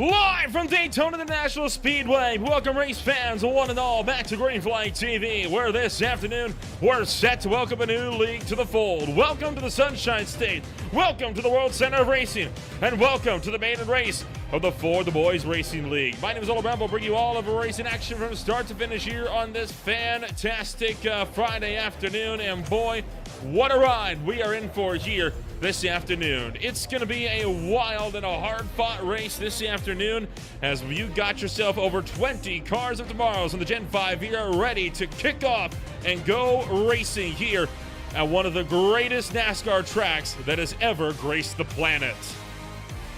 Live from Daytona International Speedway, welcome race fans, one and all, back to Green Flag TV, where this afternoon we're set to welcome a new league to the fold. Welcome to the Sunshine State, welcome to the World Center of Racing, and welcome to the maiden race of the For the Boys Racing League. My name is Oliver Brown. We'll bring you all of a racing action from start to finish here on this fantastic Friday afternoon, and boy, what a ride we are in for here this afternoon. It's going to be a wild and a hard-fought race this afternoon as you got yourself over 20 cars of tomorrow's in the Gen 5 here ready to kick off and go racing here at one of the greatest NASCAR tracks that has ever graced the planet.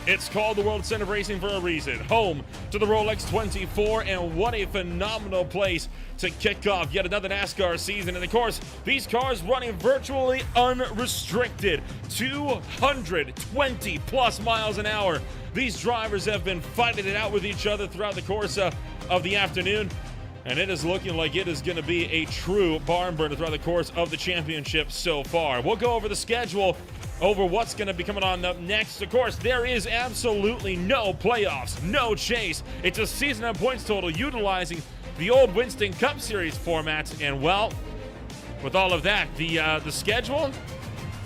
It's called the World Center of Racing for a reason. Home to the Rolex 24, and what a phenomenal place to kick off yet another NASCAR season. And of course, these cars running virtually unrestricted, 220 plus miles an hour. These drivers have been fighting it out with each other throughout the course of the afternoon. And it is looking like it is going to be a true barn burner throughout the course of the championship so far. We'll go over the schedule, over what's going to be coming on up next. Of course, there is absolutely no playoffs, no chase. It's a season and points total utilizing the old Winston Cup Series formats. And well, with all of that, the schedule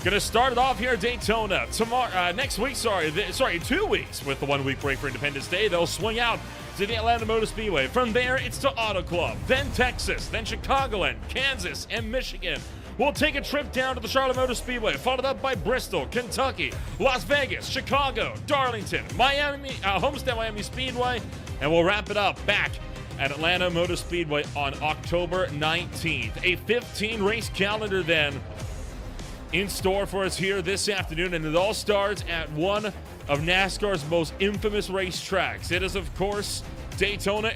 going to start it off here at Daytona tomorrow. Next week, 2 weeks with the 1 week break for Independence Day. They'll swing out to the Atlanta Motor Speedway. From there, it's to Auto Club, then Texas, then Chicagoland, Kansas, and Michigan. We'll take a trip down to the Charlotte Motor Speedway, followed up by Bristol, Kentucky, Las Vegas, Chicago, Darlington, Miami, Homestead Miami Speedway, and we'll wrap it up back at Atlanta Motor Speedway on October 19th. A 15-race calendar then in store for us here this afternoon, and it all starts at one of NASCAR's most infamous racetracks. It is, of course, Daytona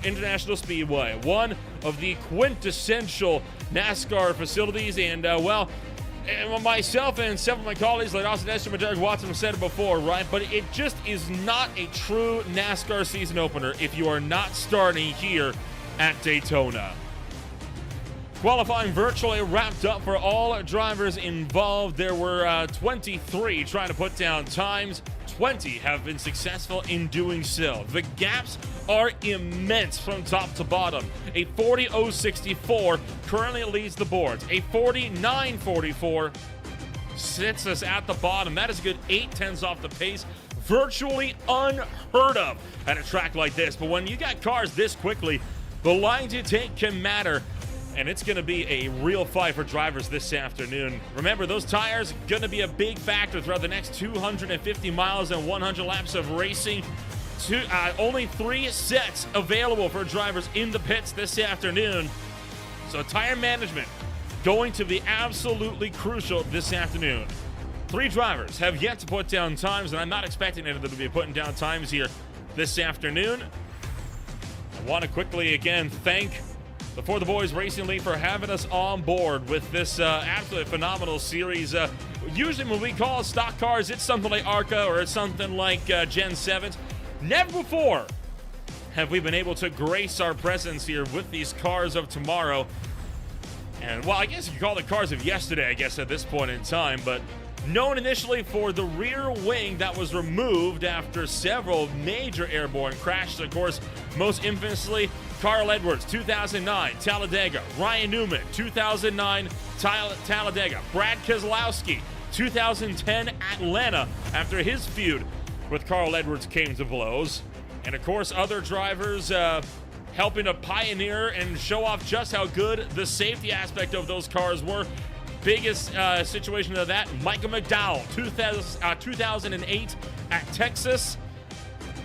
International Speedway, one of the quintessential NASCAR facilities. And, myself and several of my colleagues, like Austin Esther and Derek Watson, have said it before, right? But it just is not a true NASCAR season opener if you are not starting here at Daytona. Qualifying virtually wrapped up for all drivers involved. There were 23 trying to put down times. 20 have been successful in doing so. The gaps are immense from top to bottom. A 40.064 currently leads the boards. A 49.44 sits us at the bottom. That is a good 8/10 off the pace. Virtually unheard of at a track like this. But when you got cars this quickly, the lines you take can matter. And it's going to be a real fight for drivers this afternoon. Remember, those tires going to be a big factor throughout the next 250 miles and 100 laps of racing. Only 3 sets available for drivers in the pits this afternoon. So tire management going to be absolutely crucial this afternoon. 3 drivers have yet to put down times, and I'm not expecting any of them to be putting down times here this afternoon. I want to quickly again thank the For the Boys Racing League for having us on board with this absolutely phenomenal series. Usually when we call stock cars, it's something like ARCA or it's something like Gen 7s. Never before have we been able to grace our presence here with these cars of tomorrow. And, well, I guess you could call the cars of yesterday, I guess, at this point in time. But known initially for the rear wing that was removed after several major airborne crashes. Of course, most infamously, Carl Edwards, 2009, Talladega. Ryan Newman, 2009, Talladega. Brad Keselowski, 2010, Atlanta, after his feud with Carl Edwards came to blows. And, of course, other drivers helping to pioneer and show off just how good the safety aspect of those cars were. Biggest situation of that, Michael McDowell, 2008 at Texas.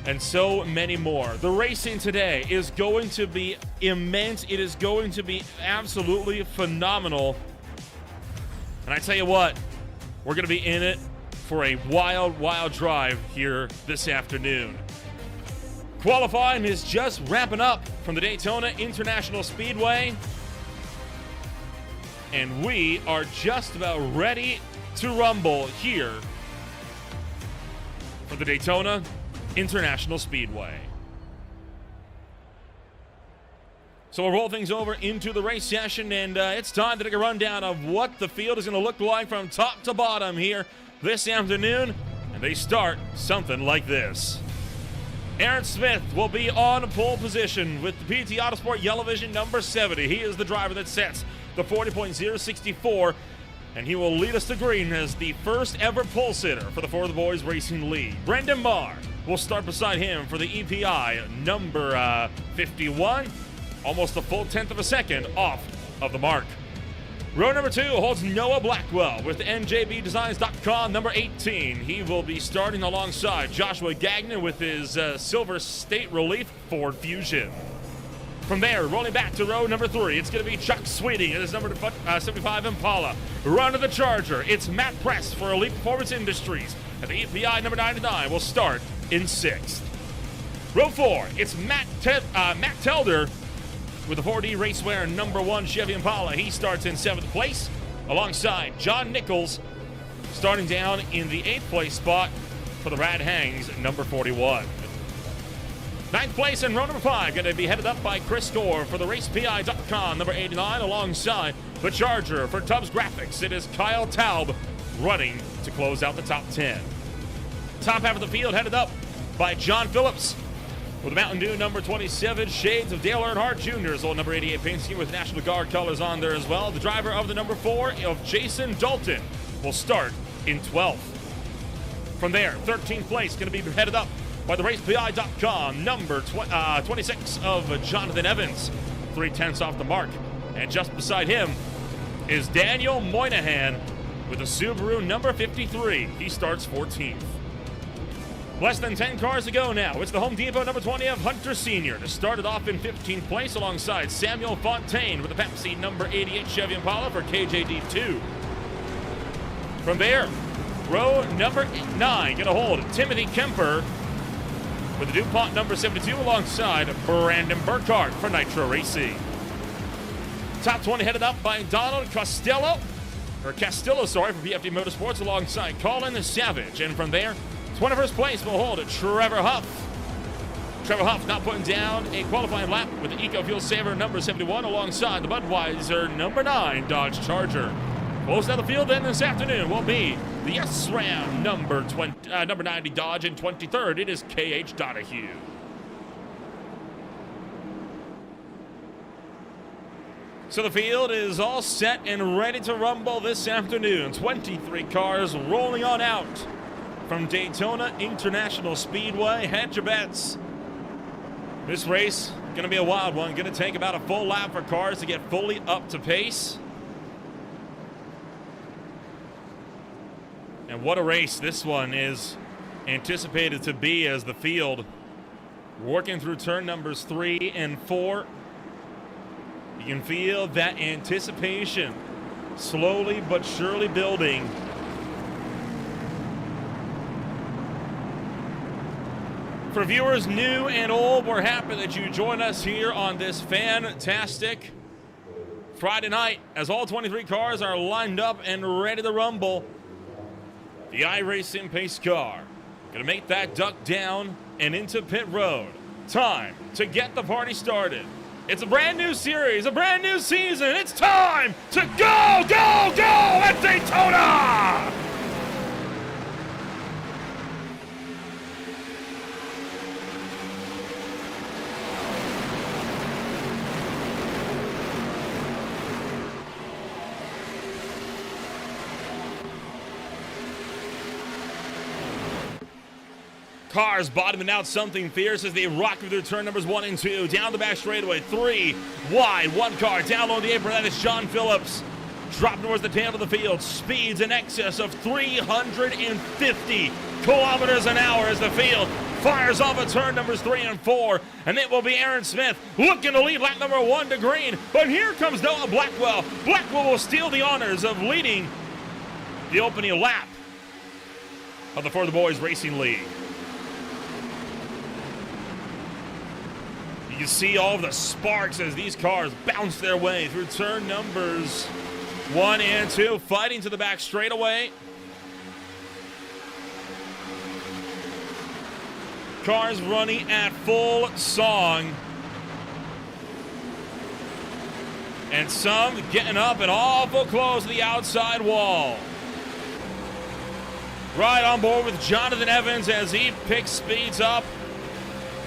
And so many more. The racing today is going to be immense. It is going to be absolutely phenomenal. And I tell you what, we're going to be in it for a wild, wild drive here this afternoon. Qualifying is just wrapping up from the Daytona International Speedway. And we are just about ready to rumble here for the Daytona International Speedway. So we'll roll things over into the race session, and it's time to take a rundown of what the field is going to look like from top to bottom here this afternoon. And they start something like this. Aaron Smith will be on pole position with the PT Autosport Yellow Vision number 70. He is the driver that sets the 40.064, and he will lead us to green as the first ever pole sitter for the For the Boys Racing League. Brendan Marr will start beside him for the EPI number 51, almost a full tenth of a second off of the mark. Row number 2 holds Noah Blackwell with NJBDesigns.com number 18. He will be starting alongside Joshua Gagnon with his Silver State Relief Ford Fusion. From there, rolling back to row number 3, it's going to be Chuck Sweeting in his number 75 Impala. Run to the Charger, it's Matt Press for Elite Performance Industries. And the EPI number 99 will start in 6th. Row 4, it's Matt Telder with the 4D Racewear number 1 Chevy Impala. He starts in 7th place, alongside John Nichols, starting down in the 8th place spot for the Rad Hangs number 41. 9th place in row number 5, going to be headed up by Chris Gore for the RacePI.com number 89, alongside the Charger for Tubbs Graphics. It is Kyle Taub running to close out the top 10. Top half of the field headed up by John Phillips with the Mountain Dew number 27, Shades of Dale Earnhardt Jr.'s old number 88 paint scheme with National Guard colors on there as well. The driver of the number 4 of Jason Dalton will start in 12th. From there, 13th place going to be headed up by the RacePI.com number 26 of Jonathan Evans, 3/10 off the mark. And just beside him is Daniel Moynihan with the Subaru number 53. He starts 14th. Less than 10 cars to go now. It's the Home Depot number 20 of Hunter Sr. to start it off in 15th place alongside Samuel Fontaine with the Pepsi number 88 Chevy Impala for KJD2. From there, row number 9 going to hold Timothy Kemper with the DuPont number 72 alongside Brandon Burkhart for Nitro Racing. Top 20 headed up by Donald Castillo for PFD Motorsports alongside Colin Savage. And from there, 21st place will hold Trevor Huff. Trevor Huff not putting down a qualifying lap with the EcoFuel Saver number 71 alongside the Budweiser number 9 Dodge Charger. Close down the field then this afternoon will be the SRAM number 90 Dodge, and 23rd it is KH Donahue. So the field is all set and ready to rumble this afternoon. 23 cars rolling on out from Daytona International Speedway. Hedge your bets. This race going to be a wild one. Going to take about a full lap for cars to get fully up to pace. And what a race this one is anticipated to be as the field working through turn numbers 3 and 4. You can feel that anticipation slowly but surely building. For viewers new and old, we're happy that you join us here on this fantastic Friday night as all 23 cars are lined up and ready to rumble. The iRacing pace car going to make that duck down and into pit road. Time to get the party started. It's a brand new series, a brand new season. It's time to go, go, go at Daytona! Cars bottoming out something fierce as they rock through turn numbers 1 and 2. Down the back straightaway, 3 wide, 1 car down on the apron. That is John Phillips. Dropping towards the tail of the field. Speeds in excess of 350 kilometers an hour as the field fires off at turn numbers 3 and 4. And it will be Aaron Smith looking to lead lap number 1 to green. But here comes Noah Blackwell. Blackwell will steal the honors of leading the opening lap of the For the Boys Racing League. You can see all of the sparks as these cars bounce their way through turn numbers 1 and 2, fighting to the back straightaway. Cars running at full song. And some getting up and awful close to the outside wall. Right on board with Jonathan Evans as he picks speeds up.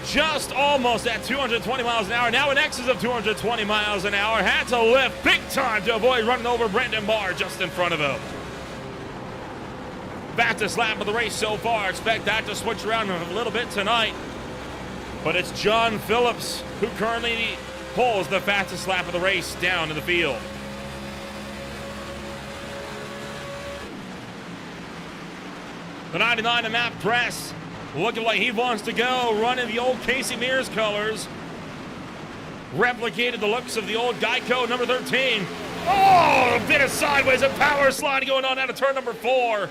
just almost at 220 miles an hour. Now in excess of 220 miles an hour. Had to lift big time to avoid running over Brendan Barr just in front of him. Fastest lap of the race so far. Expect that to switch around a little bit tonight. But it's John Phillips who currently pulls the fastest lap of the race down in the field. The 99 to Matt Press, looking like he wants to go, running the old Casey Mears colors. Replicated the looks of the old Geico number 13. Oh, a bit of sideways and power slide going on out of turn number 4.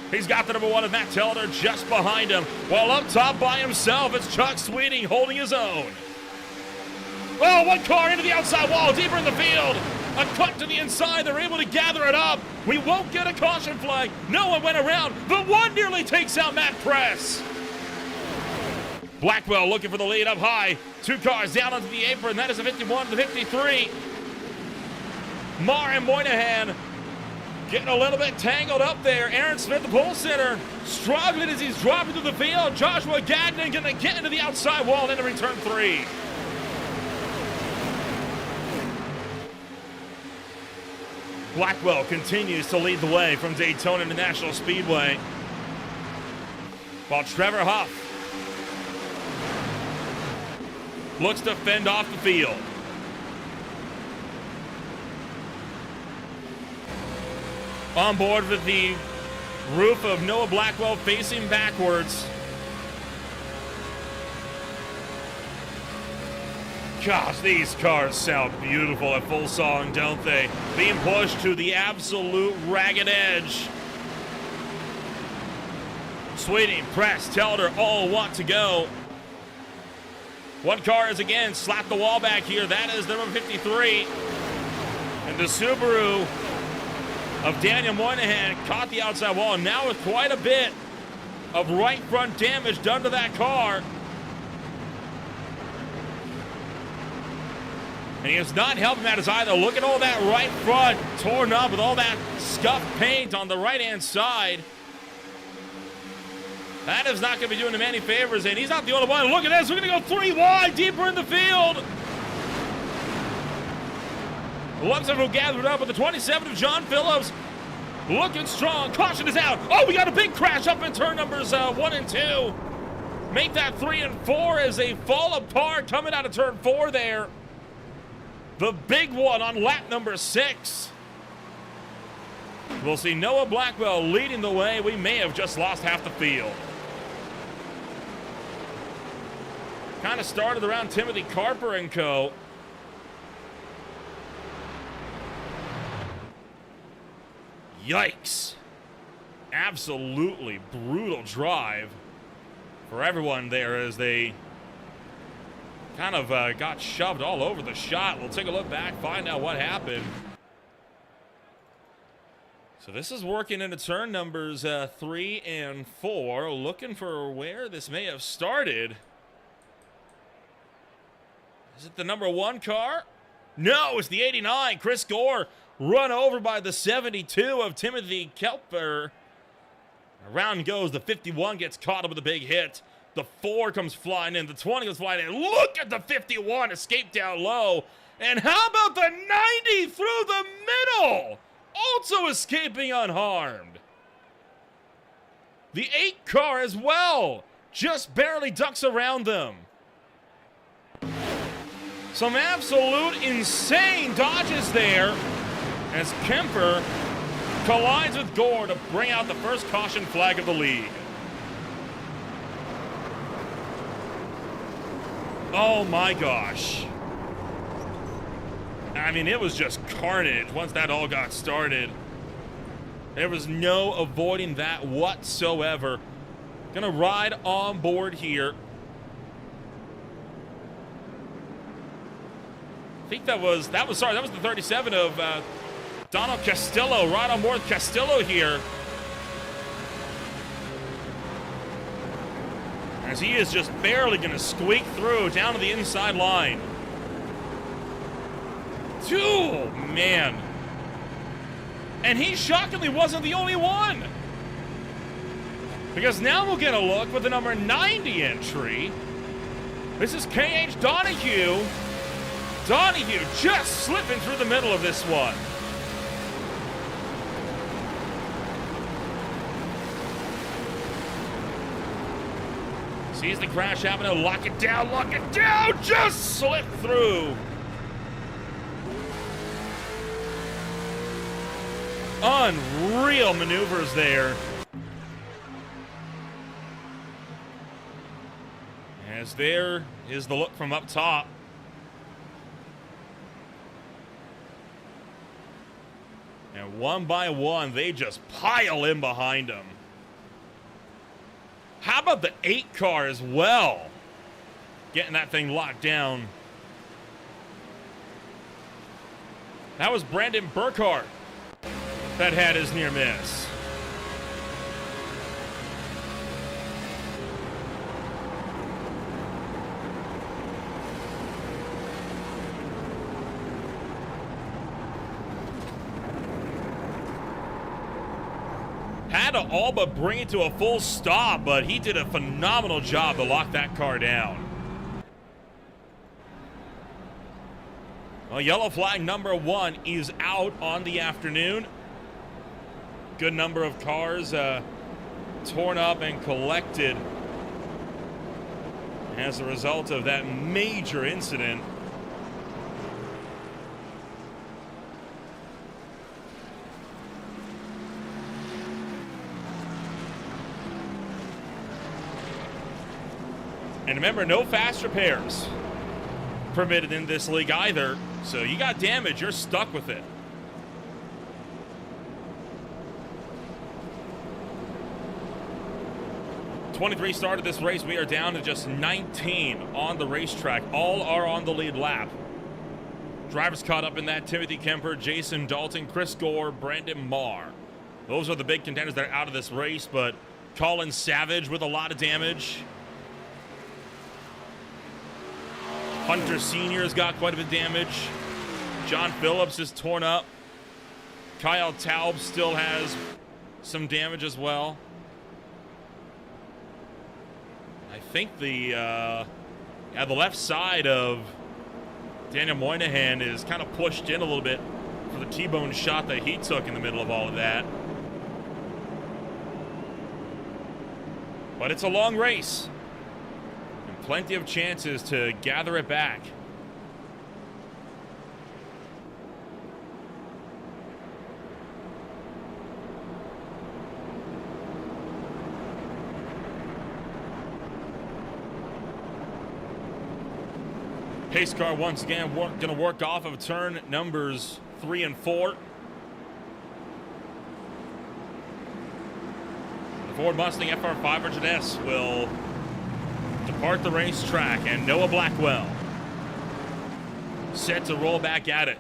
He's got the number 1 of Matt Tellner just behind him. While up top by himself, it's Chuck Sweeting holding his own. Oh, one car into the outside wall, deeper in the field. A cut to the inside, they're able to gather it up. We won't get a caution flag. No one went around. The one nearly takes out Matt Press. Blackwell looking for the lead up high. 2 cars down onto the apron. That is a 51 to 53. Marr and Moynihan getting a little bit tangled up there. Aaron Smith, the pole sitter, struggling as he's dropping through the field. Joshua Gagnon going to get into the outside wall and entering turn 3. Blackwell continues to lead the way from Daytona International Speedway, while Trevor Huff looks to fend off the field. On board with the roof of Noah Blackwell facing backwards. Gosh, these cars sound beautiful at full song, don't they? Being pushed to the absolute ragged edge. Sweeting, Press, Telder all want to go. One car is again slapped the wall back here. That is number 53. And the Subaru of Daniel Moynihan caught the outside wall, now with quite a bit of right front damage done to that car. And he is not helping matters either. Look at all that right front torn up with all that scuffed paint on the right-hand side. That is not going to be doing him any favors, and he's not the only one. Look at this. We're going to go 3 wide, deeper in the field. Looks like we'll gather it up with the 27 of John Phillips. Looking strong. Caution is out. Oh, we got a big crash up in turn numbers 1 and 2. Make that 3 and 4 as they fall apart coming out of turn 4 there. The big one on lap number 6. We'll see Noah Blackwell leading the way. We may have just lost half the field. Kind of started around Timothy Carper and co. Yikes. Absolutely brutal drive for everyone there as they kind of got shoved all over the shot. We'll take a look back, find out what happened. So this is working into turn numbers 3 and 4, looking for where this may have started. Is it the number 1 car? No, it's the 89. Chris Gore run over by the 72 of Timothy Kelper. Around goes the 51, gets caught up with a big hit. The 4 comes flying in. The 20 goes flying in. Look at the 51 escape down low. And how about the 90 through the middle? Also escaping unharmed. The 8 car as well. Just barely ducks around them. Some absolute insane dodges there as Kemper collides with Gore to bring out the first caution flag of the league. Oh my gosh. I mean, it was just carnage once that all got started. There was no avoiding that whatsoever. Gonna ride on board here. I think that was the 37 of Donald Castillo, right on board Castillo here. As he is just barely going to squeak through down to the inside line. Oh, man. And he shockingly wasn't the only one. Because now we'll get a look with the number 90 entry. This is KH Donahue. Donahue just slipping through the middle of this one. Sees the crash happening, lock it down, just slip through. Unreal maneuvers there. As there is the look from up top. And one by one, they just pile in behind him. How about the 8 car as well? Getting that thing locked down. That was Brandon Burkhart that had his near miss. Had to all but bring it to a full stop, but he did a phenomenal job to lock that car down. Well, yellow flag number 1 is out on the afternoon. Good number of cars torn up and collected as a result of that major incident. And remember, no fast repairs permitted in this league either. So you got damage, you're stuck with it. '23 started this race. We are down to just 19 on the racetrack. All are on the lead lap. Drivers caught up in that: Timothy Kemper, Jason Dalton, Chris Gore, Brandon Marr. Those are the big contenders that are out of this race, but Colin Savage with a lot of damage. Hunter Sr.'s got quite a bit of damage. John Phillips is torn up. Kyle Taub still has some damage as well. I think the left side of Daniel Moynihan is kind of pushed in a little bit for the T-bone shot that he took in the middle of all of that. But it's a long race. Plenty of chances to gather it back. Pace car once again going to work off of turn numbers 3 and 4. The Ford Mustang FR 500S will depart the racetrack, and Noah Blackwell set to roll back at it.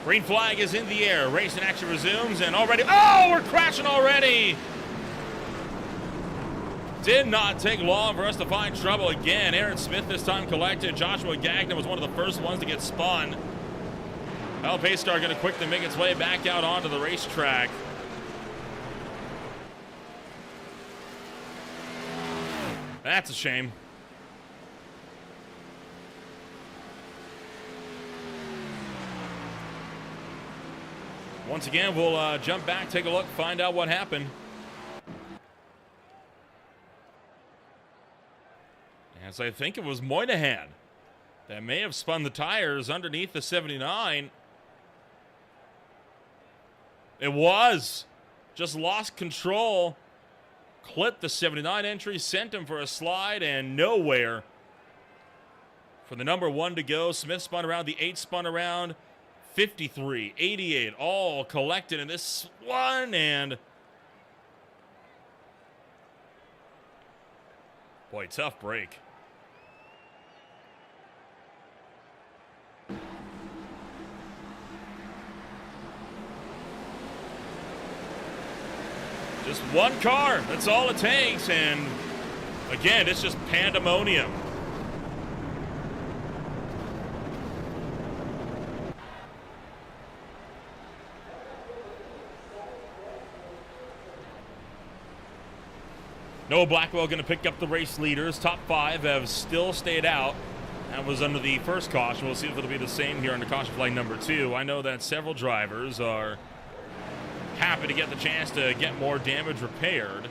Green flag is in the air. Racing action resumes, and already, oh, we're crashing already. Did not take long for us to find trouble again. Aaron Smith this time collected. Joshua Gagnon was one of the first ones to get spun. Well, pace car going to quickly make its way back out onto the racetrack. That's a shame. Once again, we'll jump back, take a look, find out what happened. As I think it was Moynihan that may have spun the tires underneath the 79. It was. Just lost control. Clipped the 79 entry, sent him for a slide, and nowhere for the number 1 to go. Smith spun around, the 8 spun around. 53, 88, all collected in this one, and boy, tough break. Just one car, that's all it takes, and again, it's just pandemonium. Noah Blackwell going to pick up the race leaders. Top 5 have still stayed out. That was under the first caution. We'll see if it'll be the same here under caution flag number 2. I know that several drivers are happy to get the chance to get more damage repaired.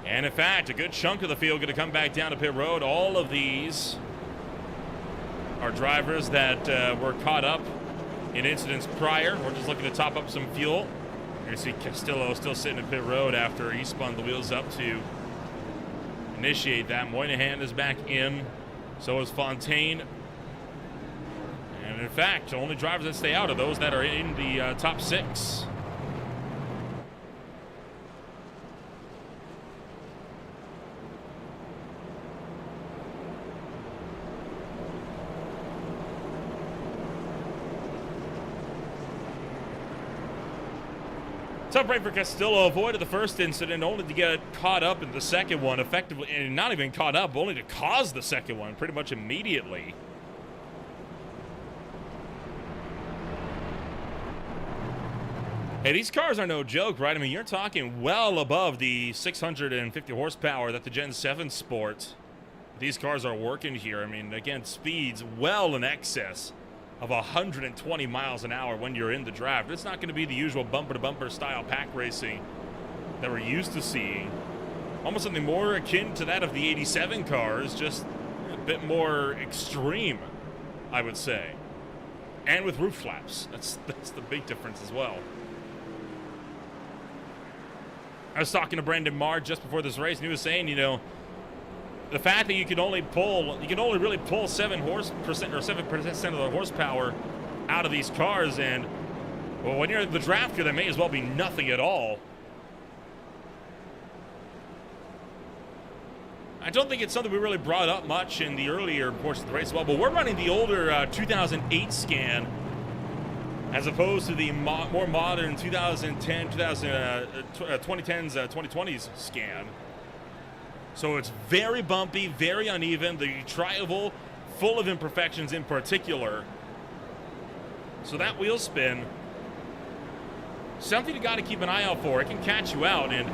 And in fact, a good chunk of the field going to come back down to pit road. All of these are drivers that were caught up in incidents prior. We're just looking to top up some fuel. You see Castillo still sitting in pit road after he spun the wheels up to initiate that. Moynihan is back in. So is Fontaine. And in fact, the only drivers that stay out are those that are in the top 6. Tough break for Castillo. Avoided the first incident, only to get caught up in the second one effectively, and not even caught up, only to cause the second one pretty much immediately. Hey, these cars are no joke, right? I mean, you're talking well above the 650 horsepower that the Gen 7 sports. These cars are working here. I mean, again, speeds well in excess of 120 miles an hour when you're in the draft. It's not going to be the usual bumper-to-bumper style pack racing that we're used to seeing. Almost something more akin to that of the 87 cars, just a bit more extreme, I would say. And with roof flaps. That's the big difference as well. I was talking to Brendan Marr just before this race, and he was saying, you know, the fact that you can only really pull 7% of the horsepower out of these cars, and well, when you're in the draft here, there may as well be nothing at all. I don't think it's something we really brought up much in the earlier portion of the race as well, but we're running the older 2008 scan as opposed to the more modern 2010, 2010s, 2020s scan. So it's very bumpy, very uneven. The tri-oval full of imperfections in particular. So that wheel spin, something you got to keep an eye out for. It can catch you out, and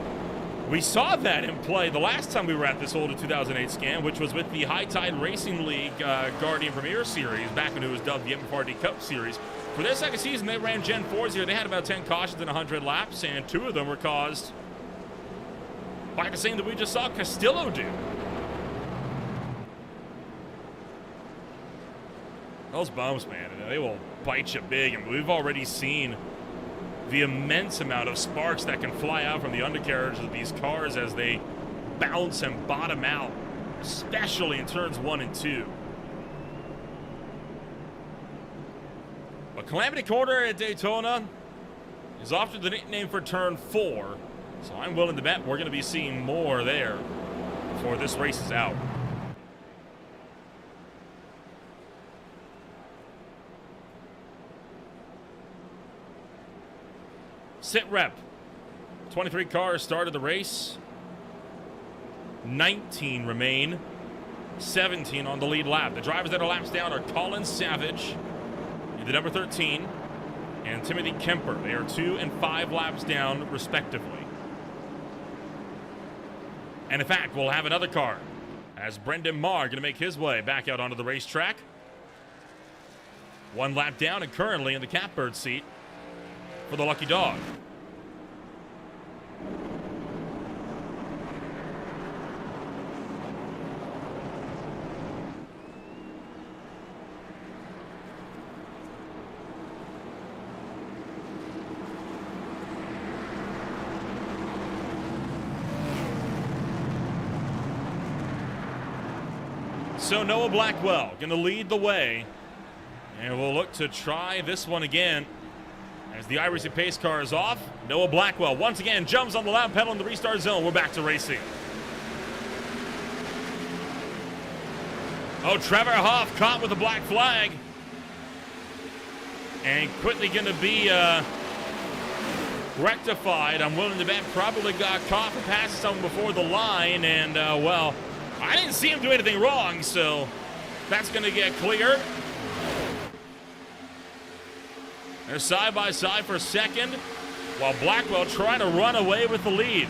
we saw that in play the last time we were at this older 2008 scan, which was with the High Tide Racing League Guardian Premier Series, back when it was dubbed the MFRD Cup Series. For their second season, they ran Gen 4s here. They had about 10 cautions and 100 laps, and 2 of them were caused by the same that we just saw Castillo do. Those bumps, man, they will bite you big. And we've already seen the immense amount of sparks that can fly out from the undercarriage of these cars as they bounce and bottom out, especially in turns 1 and 2. But Calamity Corner at Daytona is often the nickname for turn 4. So I'm willing to bet we're going to be seeing more there before this race is out. Sit rep. 23 cars started the race. 19 remain. 17 on the lead lap. The drivers that are laps down are Colin Savage in the number 13 and Timothy Kemper. They are 2 and 5 laps down respectively. And in fact, we'll have another car as Brendan Marr going to make his way back out onto the racetrack. 1 lap down and currently in the catbird seat for the Lucky Dog. So Noah Blackwell going to lead the way, and we'll look to try this one again as the iRacing pace car is off. Noah Blackwell once again jumps on the lap pedal in the restart zone. We're back to racing. Oh, Trevor Hoff caught with a black flag, and quickly going to be rectified. I'm willing to bet probably got caught for passing someone before the line, and, well, I didn't see him do anything wrong, so that's going to get cleared. They're side by side for second, while Blackwell trying to run away with the lead.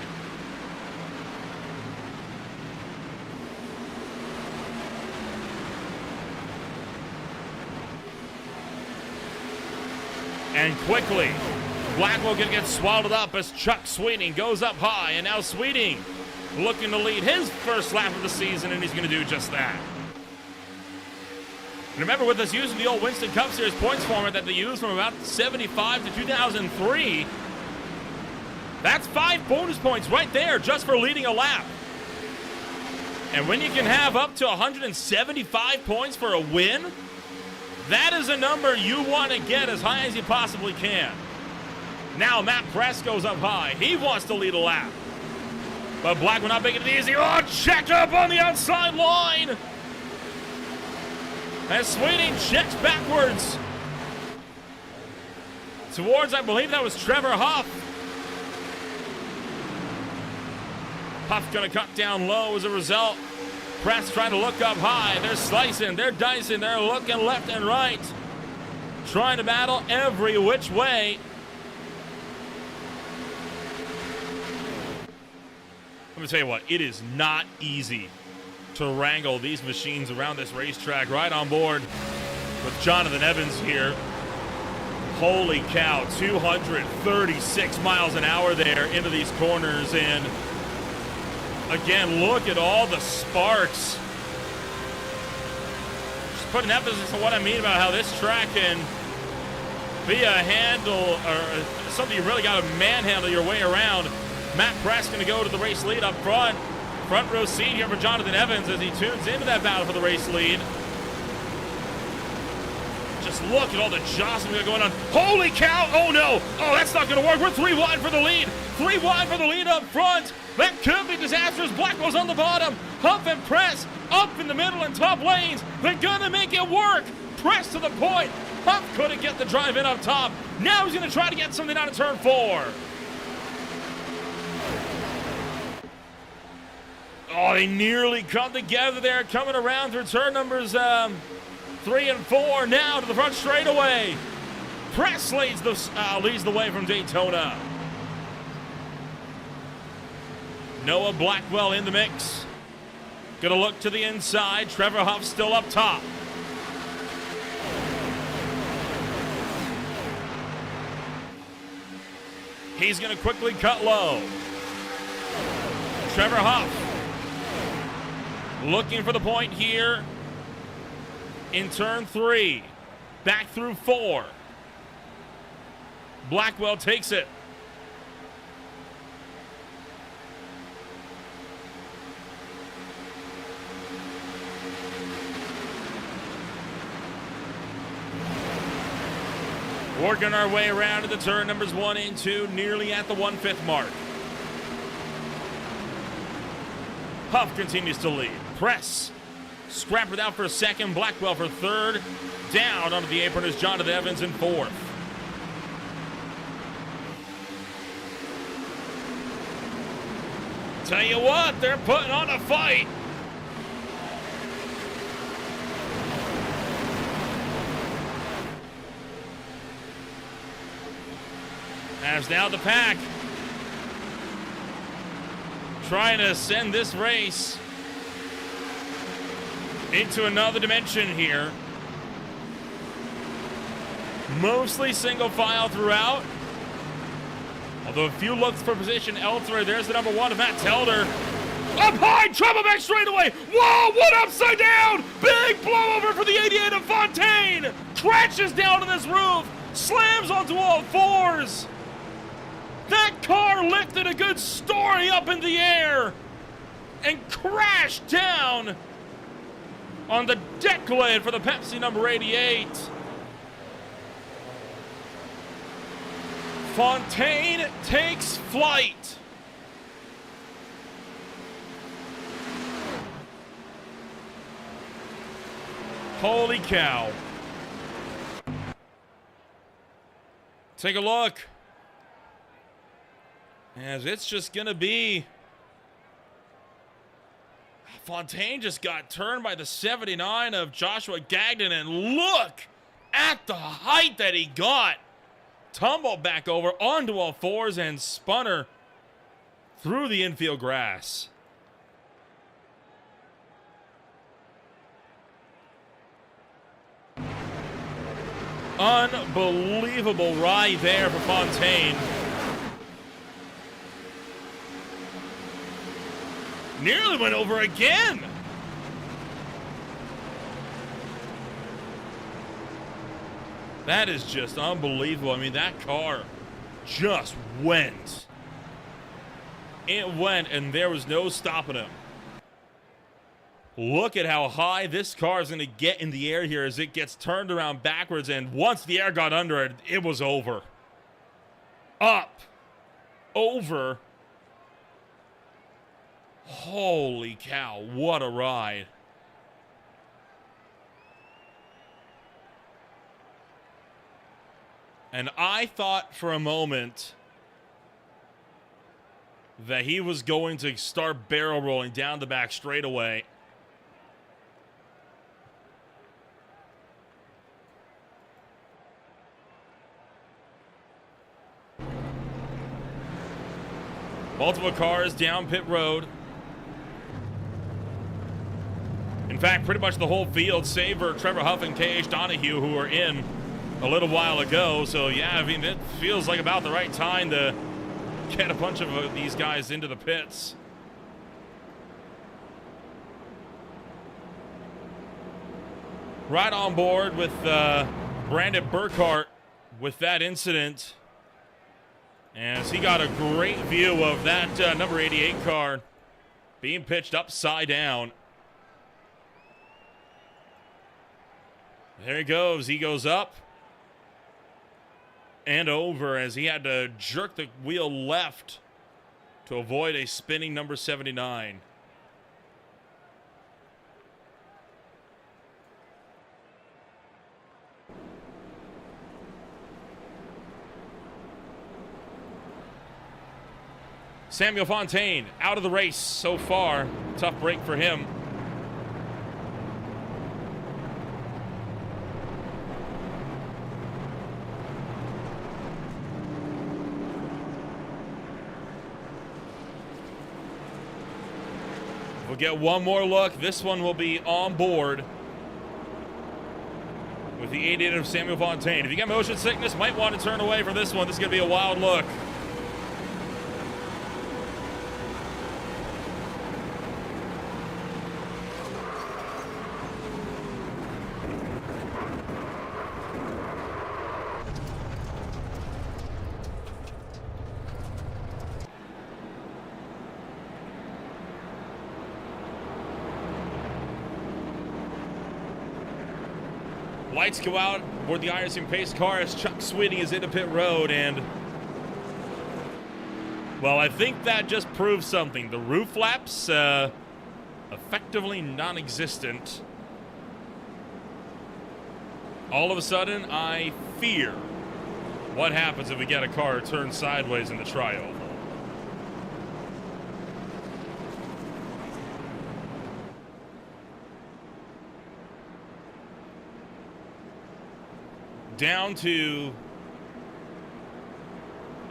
And quickly, Blackwell going to get swallowed up as Chuck Sweeting goes up high, and now Sweeting looking to lead his first lap of the season, and he's going to do just that. And remember, with us using the old Winston Cup Series points format that they used from about 75 to 2003, that's 5 bonus points right there just for leading a lap. And when you can have up to 175 points for a win, that is a number you want to get as high as you possibly can. Now Matt Press goes up high. He wants to lead a lap. But Black will not make it easy. Oh, check up on the outside line. As Sweeting checks backwards towards, I believe that was Trevor Huff. Huff going to cut down low as a result. Press trying to look up high. They're slicing, they're dicing, they're looking left and right. Trying to battle every which way. Let me tell you what, it is not easy to wrangle these machines around this racetrack. Right on board with Jonathan Evans here. Holy cow, 236 miles an hour there into these corners, and again, look at all the sparks. Just put an emphasis on what I mean about how this track can be a handle, or something you really got to manhandle your way around. Matt Press going to go to the race lead up front. Front row seat here for Jonathan Evans as he tunes into that battle for the race lead. Just look at all the jostling we got going on. Holy cow! Oh no! Oh, that's not going to work. We're 3 wide for the lead. 3 wide for the lead up front. That could be disastrous. Blackwell's on the bottom. Huff and Press up in the middle and top lanes. They're going to make it work. Press to the point. Huff couldn't get the drive in up top. Now he's going to try to get something out of turn 4. Oh, they nearly come together there, coming around through turn numbers 3 and 4. Now to the front straightaway. Press leads the way from Daytona. Noah Blackwell in the mix. Gonna look to the inside. Trevor Huff still up top. He's gonna quickly cut low. Trevor Huff looking for the point here in turn 3. Back through 4. Blackwell takes it. Working our way around to the turn numbers 1 and 2, nearly at the 1/5 mark. Huff continues to lead. Press scrappered out for second. Blackwell for third. Down onto the apron is Jonathan Evans in 4th. Tell you what, they're putting on a fight. As now the pack trying to send this race into another dimension here. Mostly single file throughout. Although a few looks for position elsewhere. There's the number 1 of Matt Telder. Up high, trouble back straight away. Whoa, what upside down? Big blowover for the 88 of Fontaine. Crashes down to this roof. Slams onto all 4s. That car lifted a good story up in the air and crashed down on the deck lid for the Pepsi number 88. Fontaine takes flight. Holy cow. Take a look. As it's just going to be... Fontaine just got turned by the 79 of Joshua Gagnon, and look at the height that he got. Tumbled back over onto all fours and spun her through the infield grass. Unbelievable ride there for Fontaine. Nearly went over again. That is just unbelievable. I mean, that car just went. It went, and there was no stopping him. Look at how high this car is going to get in the air here as it gets turned around backwards, and once the air got under it, it was over. Up. Over. Holy cow, what a ride. And I thought for a moment that he was going to start barrel rolling down the back straightaway. Multiple cars down pit road. In fact, pretty much the whole field, save for Trevor Huff and K.H. Donahue, who were in a little while ago. So, yeah, I mean, it feels like about the right time to get a bunch of these guys into the pits. Right on board with Brandon Burkhart with that incident, as he got a great view of that number 88 car being pitched upside down. There he goes. He goes up and over as he had to jerk the wheel left to avoid a spinning number 79. Samuel Fontaine out of the race so far. Tough break for him. We'll get one more look. This one will be on board with the 88 of Samuel Fontaine. If you got motion sickness, might want to turn away from this one. This is going to be a wild look. Lights go out aboard the Ironson Pace car as Chuck Sweeney is into pit road, and well, I think that just proves something. The roof flaps effectively non-existent. All of a sudden, I fear what happens if we get a car turned sideways in the trioval. Down to...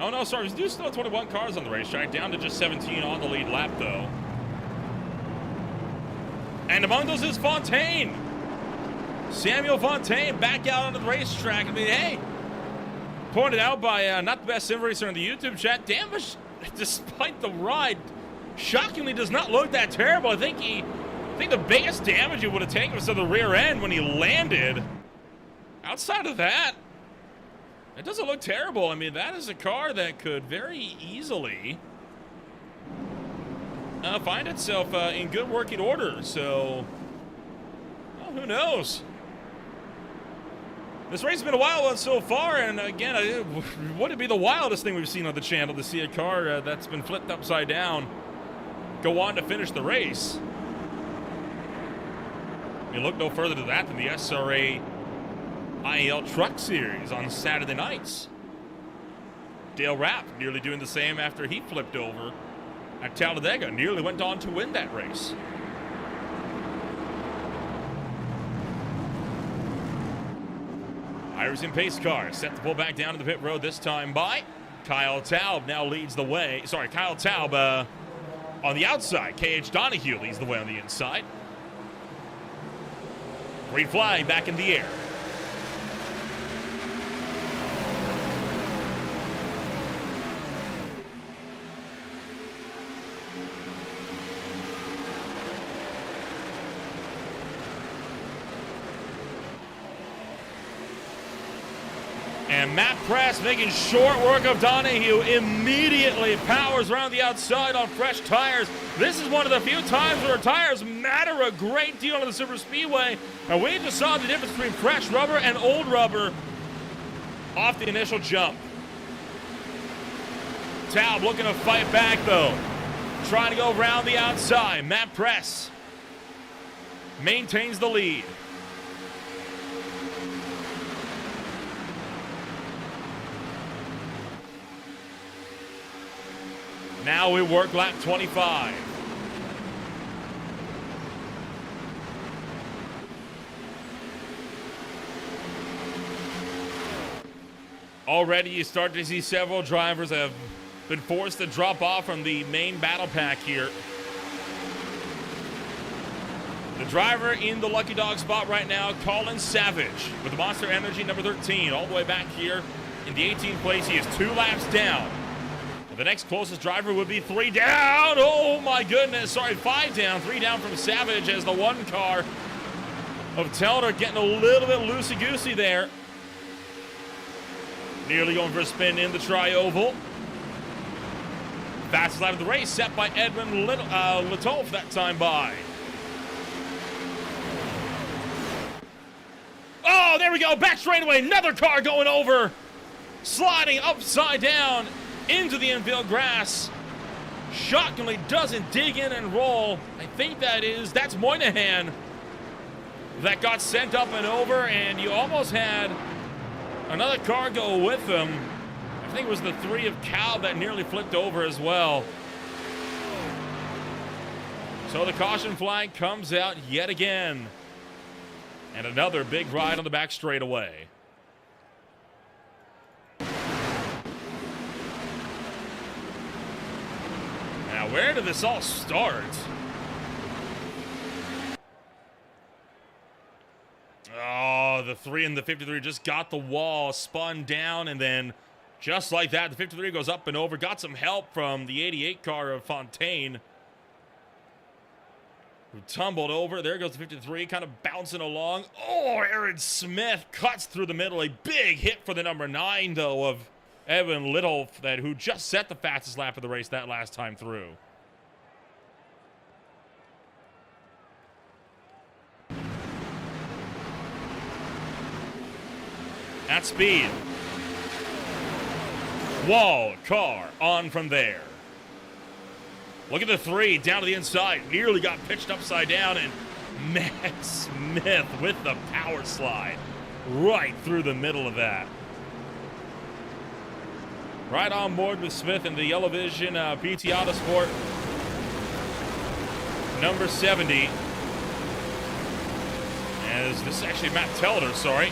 oh, no, sorry. We do still have 21 cars on the racetrack. Down to just 17 on the lead lap, though. And among those is Fontaine. Samuel Fontaine back out onto the racetrack. I mean, hey, pointed out by not the best sim racer in the YouTube chat, Damage, despite the ride, shockingly does not look that terrible. I think the biggest damage he would have taken was to the rear end when he landed. Outside of that, it doesn't look terrible. I mean, that is a car that could very easily find itself in good working order. So, well, who knows? This race has been a wild one so far, and again, would it be the wildest thing we've seen on the channel to see a car that's been flipped upside down go on to finish the race? You look no further to that than the SRA IEL Truck Series on Saturday nights. Dale Rapp nearly doing the same after he flipped over at Talladega. Nearly went on to win that race. Iverson pace car set to pull back down to the pit road, this time by Kyle Taub. Now leads the way. Sorry, Kyle Taub on the outside. KH Donahue leads the way on the inside. Green flag back in the air. And Matt Press making short work of Donahue, immediately powers around the outside on fresh tires. This is one of the few times where tires matter a great deal on the Super Speedway. And we just saw the difference between fresh rubber and old rubber off the initial jump. Taub looking to fight back though. Trying to go around the outside. Matt Press maintains the lead. Now we work lap 25. Already you start to see several drivers have been forced to drop off from the main battle pack here. The driver in the lucky dog spot right now, Colin Savage, with the Monster Energy number 13, all the way back here in the 18th place. He is 2 laps down. The next closest driver would be 3 down. Oh my goodness, sorry, 5 down. 3 down from Savage as the one car of Telder getting a little bit loosey-goosey there. Nearly going for a spin in the tri-oval. Fastest lap of the race set by Edwin Latouf that time by. Oh, there we go, back straightaway, another car going over. Sliding upside down into the infield grass. Shockingly doesn't dig in and roll. I think that's Moynihan that got sent up and over, and you almost had another car go with them. I think it was the 3 of Cal that nearly flipped over as well. So the caution flag comes out yet again. And another big ride on the back straightaway. Now, where did this all start? Oh, the 3 and the 53 just got the wall, spun down, and then just like that, the 53 goes up and over. Got some help from the 88 car of Fontaine, who tumbled over. There goes the 53, kind of bouncing along. Oh, Aaron Smith cuts through the middle. A big hit for the number 9, though, of Evan Little, who just set the fastest lap of the race that last time through. At speed. Wall, car, on from there. Look at the 3, down to the inside. Nearly got pitched upside down, and Matt Smith with the power slide right through the middle of that. Right on board with Smith in the Yellow Vision PT Autosport number 70. As this is actually Matt Telder, sorry.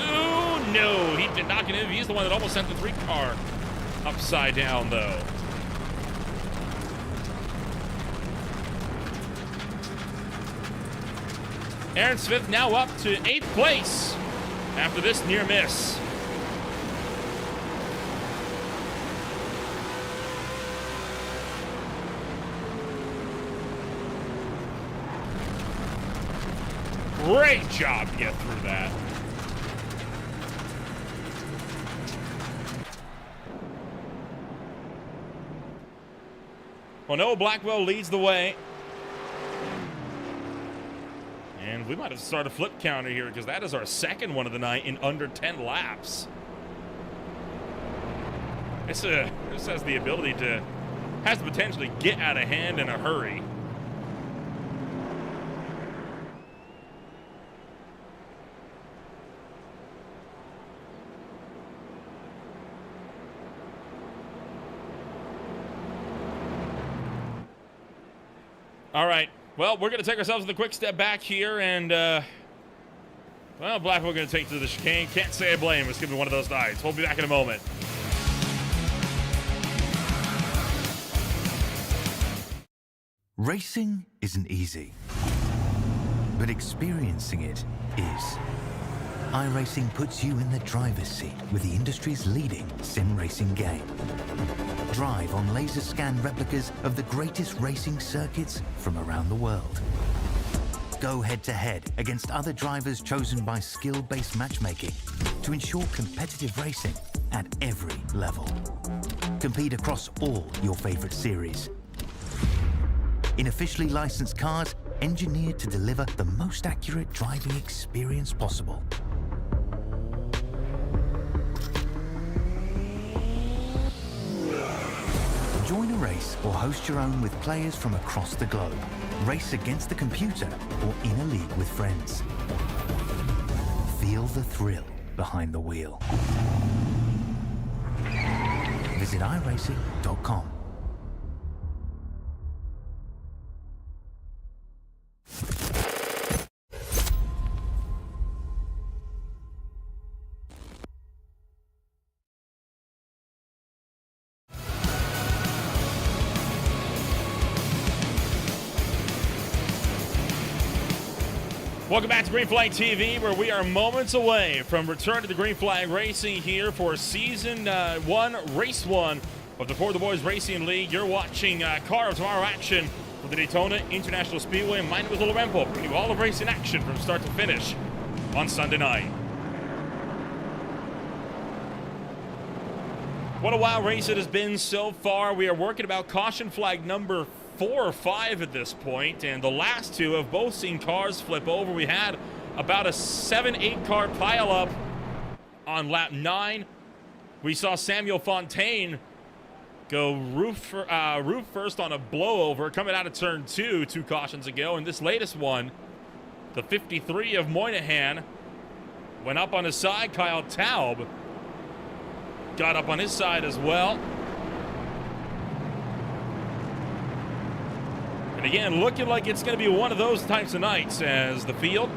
Oh, no, he did not get in. He's the one that almost sent the 3 car upside down, though. Aaron Smith now up to 8th place after this near miss. Great job to get through that. Well, Noah Blackwell leads the way. And we might have to start a flip counter here, because that is our second one of the night in under 10 laps. This has the ability to, has the potential to get out of hand in a hurry. All right. Well, we're going to take ourselves a quick step back here, and, well, Blackwell going to take to the chicane. Can't say I blame. It's going to be one of those nights. We'll be back in a moment. Racing isn't easy, but experiencing it is. iRacing puts you in the driver's seat with the industry's leading sim racing game. Drive on laser scan replicas of the greatest racing circuits from around the world. Go head-to-head against other drivers chosen by skill-based matchmaking to ensure competitive racing at every level. Compete across all your favorite series. In officially licensed cars, engineered to deliver the most accurate driving experience possible. Join a race or host your own with players from across the globe. Race against the computer or in a league with friends. Feel the thrill behind the wheel. Visit iRacing.com. Welcome back to Green Flag TV, where we are moments away from return to the Green Flag Racing here for Season 1, Race 1 of the For the Boys Racing League. You're watching Car of Tomorrow action for the Daytona International Speedway. My name is Lorenzo, bringing you all of racing action from start to finish on Sunday night. What a wild race it has been so far. We are working about caution flag number 4 or 5 at this point, and the last two have both seen cars flip over. We had about a 7-8 car pileup on lap 9. We saw Samuel Fontaine go roof first on a blowover coming out of turn 2 cautions ago, and this latest one, the 53 of Moynihan, went up on his side. Kyle Taub got up on his side as well. And again, looking like it's going to be one of those types of nights as the field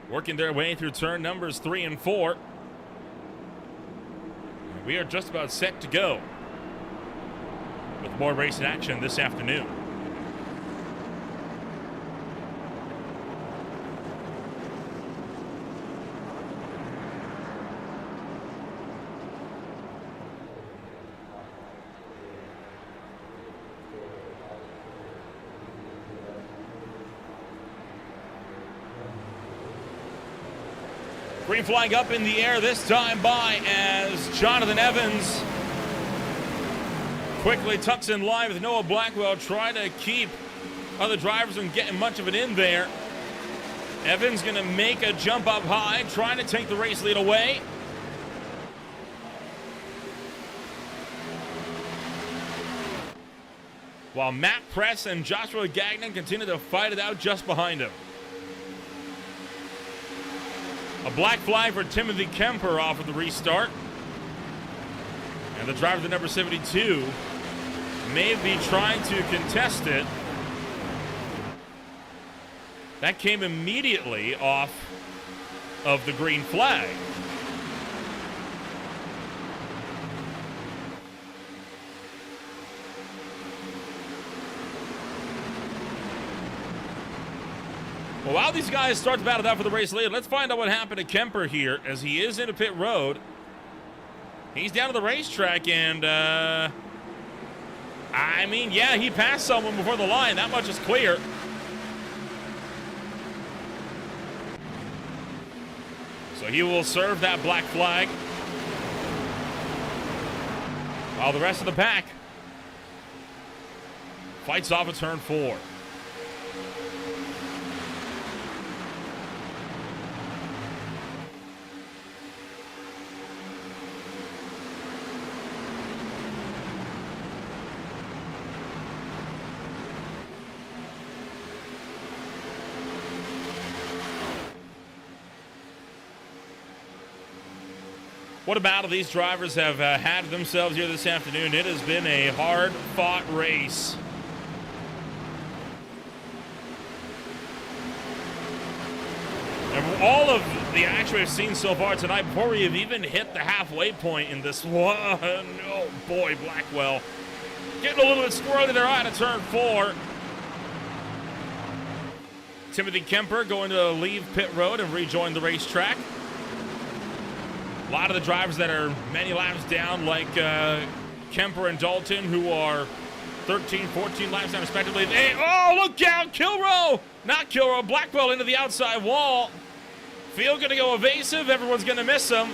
working their way through turn numbers 3 and 4. And we are just about set to go with more racing action this afternoon. Green flag up in the air this time by as Jonathan Evans quickly tucks in line with Noah Blackwell, trying to keep other drivers from getting much of it in there. Evans going to make a jump up high, trying to take the race lead away. While Matt Press and Joshua Gagnon continue to fight it out just behind him. A black flag for Timothy Kemper off of the restart. And the driver, the number 72, may be trying to contest it. That came immediately off of the green flag. Well, while these guys start to battle it out for the race lead, let's find out what happened to Kemper here, as he is into pit road. He's down to the racetrack, and, I mean, yeah, he passed someone before the line. That much is clear. So he will serve that black flag, while the rest of the pack fights off at turn 4. What a battle these drivers have had themselves here this afternoon. It has been a hard-fought race And all of the action we've seen so far tonight, before we have even hit the halfway point in this one, oh boy, Blackwell getting a little bit squirrely there out of turn 4. Timothy Kemper going to leave pit road and rejoin the racetrack. A lot of the drivers that are many laps down, like Kemper and Dalton, who are 13, 14 laps down respectively. Oh, look out, Kilrow! Not Kilrow, Blackwell into the outside wall. Field gonna go evasive, everyone's gonna miss him.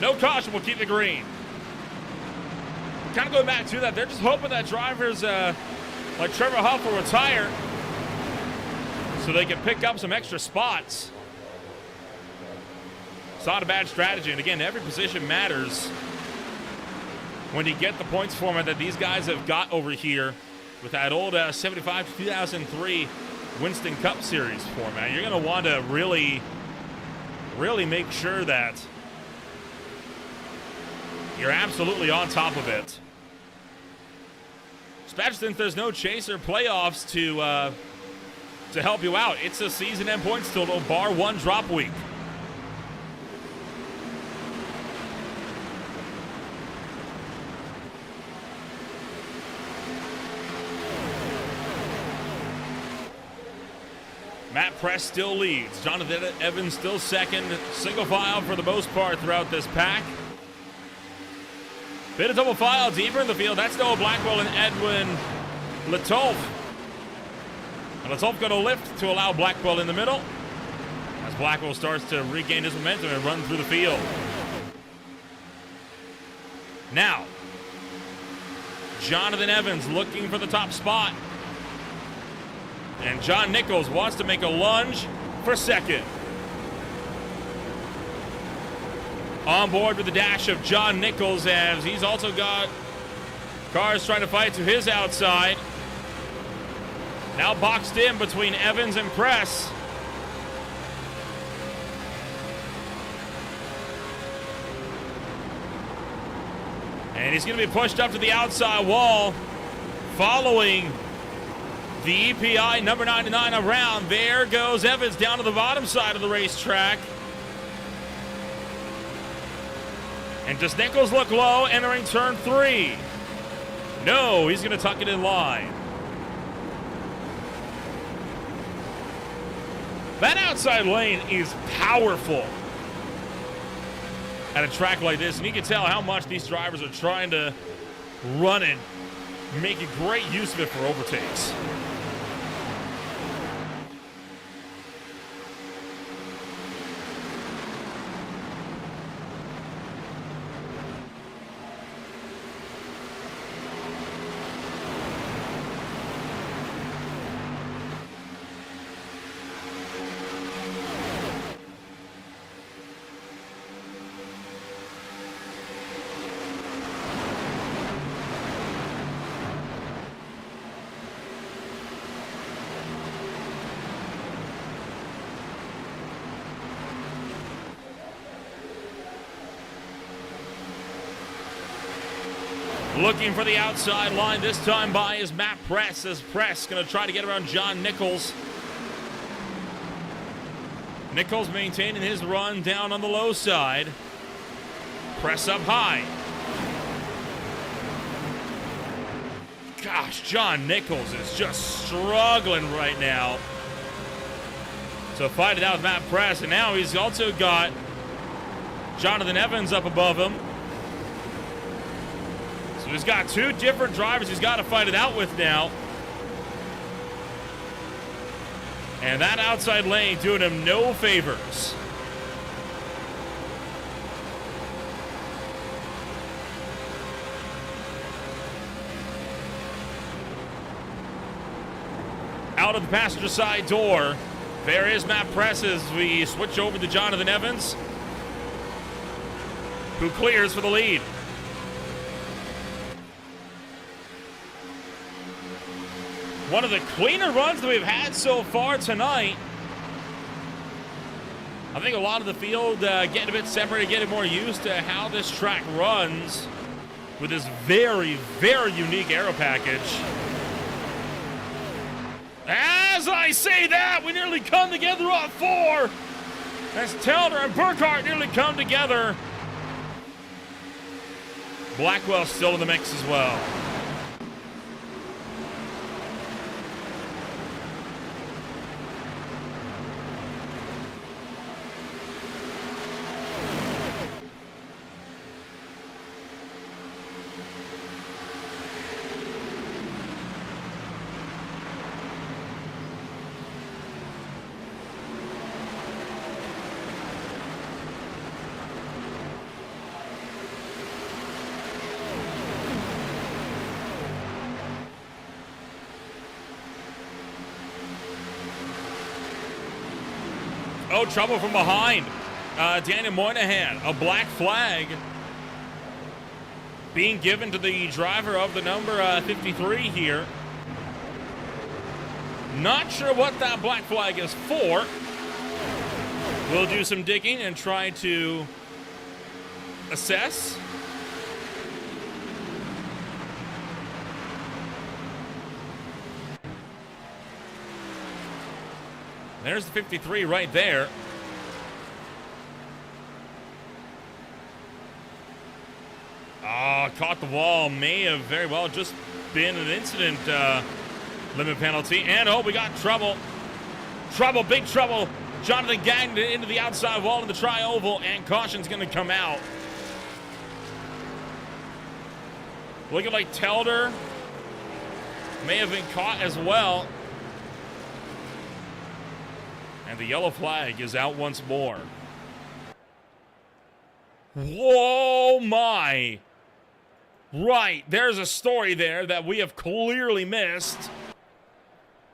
No caution, we'll keep the green. Kind of going back to that, they're just hoping that drivers like Trevor Huff will retire so they can pick up some extra spots. It's not a bad strategy, and again, every position matters when you get the points format that these guys have got over here with that old 75 to 2003 Winston Cup Series format. You're going to want to really make sure that you're absolutely on top of it. Especially since there's no chaser playoffs to help you out. It's a season-end points total, bar one drop week. Matt Press still leads. Jonathan Evans still second. Single file for the most part throughout this pack. Bit of double file deeper in the field. That's Noah Blackwell and Edwin Latouf. And Latouf going to lift to allow Blackwell in the middle as Blackwell starts to regain his momentum and run through the field. Now, Jonathan Evans looking for the top spot. And John Nichols wants to make a lunge for second. On board with the dash of John Nichols, as he's also got cars trying to fight to his outside. Now boxed in between Evans and Press. And he's going to be pushed up to the outside wall following the EPI number 99 around. There goes Evans down to the bottom side of the racetrack. And does Nichols look low entering turn 3? No, he's going to tuck it in line. That outside lane is powerful at a track like this, and you can tell how much these drivers are trying to run it, making great use of it for overtakes. Looking for the outside line this time by is Matt Press, as Press going to try to get around John Nichols. Nichols maintaining his run down on the low side. Press up high. Gosh, John Nichols is just struggling right now to fight it out with Matt Press, and now he's also got Jonathan Evans up above him. So he's got two different drivers he's got to fight it out with now. And that outside lane doing him no favors. Out of the passenger side door, there is Matt Press as we switch over to Jonathan Evans, who clears for the lead. One of the cleaner runs that we've had so far tonight. I think a lot of the field getting a bit separated, getting more used to how this track runs with this very, very unique aero package. As I say that, we nearly come together on 4. As Taylor and Burkhart nearly come together. Blackwell still in the mix as well. Oh, trouble from behind. Daniel Moynihan, a black flag being given to the driver of the number 53 here. Not sure what that black flag is for. We'll do some digging and try to assess. There's the 53 right there. Caught the wall. May have very well just been an incident limit penalty. And oh, we got trouble. Trouble, big trouble. Jonathan Gagnon into the outside wall in the tri-oval, and caution's going to come out. Looking like Telder may have been caught as well. And the yellow flag is out once more. Whoa, my. Right, there's a story there that we have clearly missed.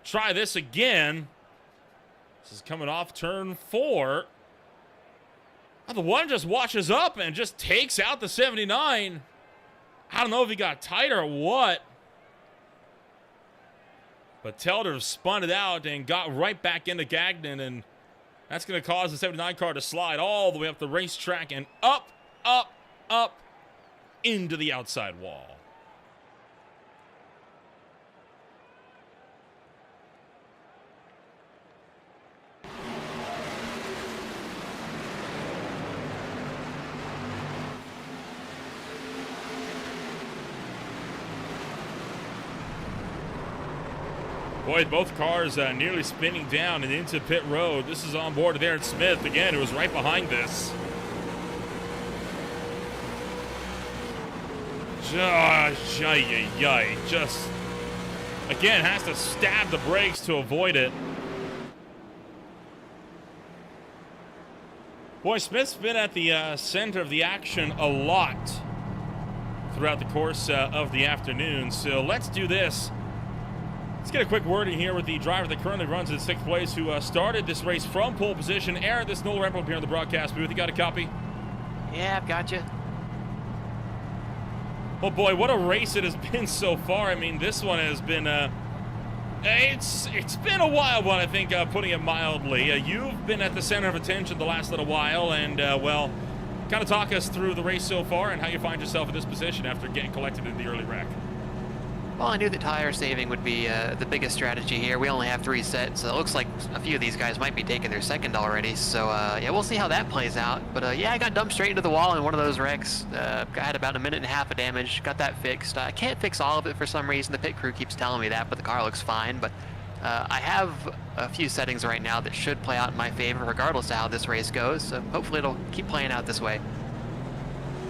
Try this again. This is coming off turn 4. Oh, the one just washes up and just takes out the 79. I don't know if he got tight or what. But Telder spun it out and got right back into Gagnon, and that's going to cause the 79 car to slide all the way up the racetrack and up, up, up into the outside wall. Boy, both cars nearly spinning down and into pit road. This is on board of Aaron Smith. Again, who was right behind this. Just, again, has to stab the brakes to avoid it. Boy, Smith's been at the center of the action a lot throughout the course of the afternoon. So let's do this. Let's get a quick word in here with the driver that currently runs in 6th place, who started this race from pole position. Aaron, this is Noel Rempel here on the broadcast booth. You got a copy? Yeah, I've got you. Oh boy, what a race it has been so far. I mean, this one has been, it's been a wild one, I think, putting it mildly. You've been at the center of attention the last little while, and, well, kind of talk us through the race so far and how you find yourself in this position after getting collected in the early wreck. Well, I knew that tire saving would be the biggest strategy here. We only have 3 sets, so it looks like a few of these guys might be taking their second already. So, yeah, we'll see how that plays out. But, yeah, I got dumped straight into the wall in one of those wrecks. I had about 1.5 minutes of damage. Got that fixed. I can't fix all of it for some reason. The pit crew keeps telling me that, but the car looks fine. But I have a few settings right now that should play out in my favor regardless of how this race goes. So hopefully it'll keep playing out this way.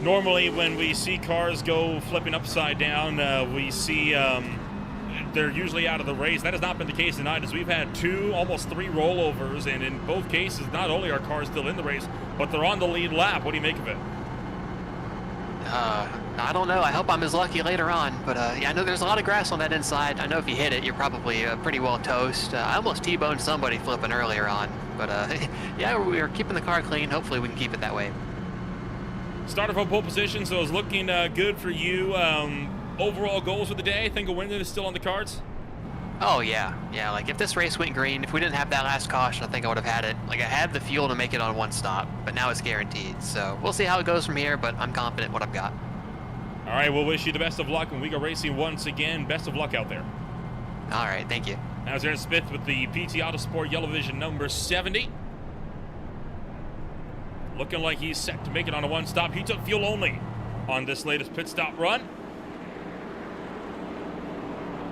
Normally, when we see cars go flipping upside down, we see they're usually out of the race. That has not been the case tonight, as we've had 2, almost 3 rollovers, and in both cases, not only are cars still in the race, but they're on the lead lap. What do you make of it? I don't know. I hope I'm as lucky later on, but yeah, I know there's a lot of grass on that inside. I know if you hit it, you're probably pretty well toast. I almost T-boned somebody flipping earlier on, but yeah, we're keeping the car clean. Hopefully we can keep it that way. Started from pole position, so it's looking good for you. Overall goals for the day, think a win is still on the cards? Oh, yeah. Yeah, like if this race went green, if we didn't have that last caution, I think I would have had it. Like I had the fuel to make it on 1 stop, but now it's guaranteed. So we'll see how it goes from here, but I'm confident in what I've got. All right, we'll wish you the best of luck when we go racing once again. Best of luck out there. All right, thank you. Now it's Aaron Smith with the PT Autosport Yellow Vision number 70. looking like he's set to make it on a one-stop. He took fuel only on this latest pit stop run.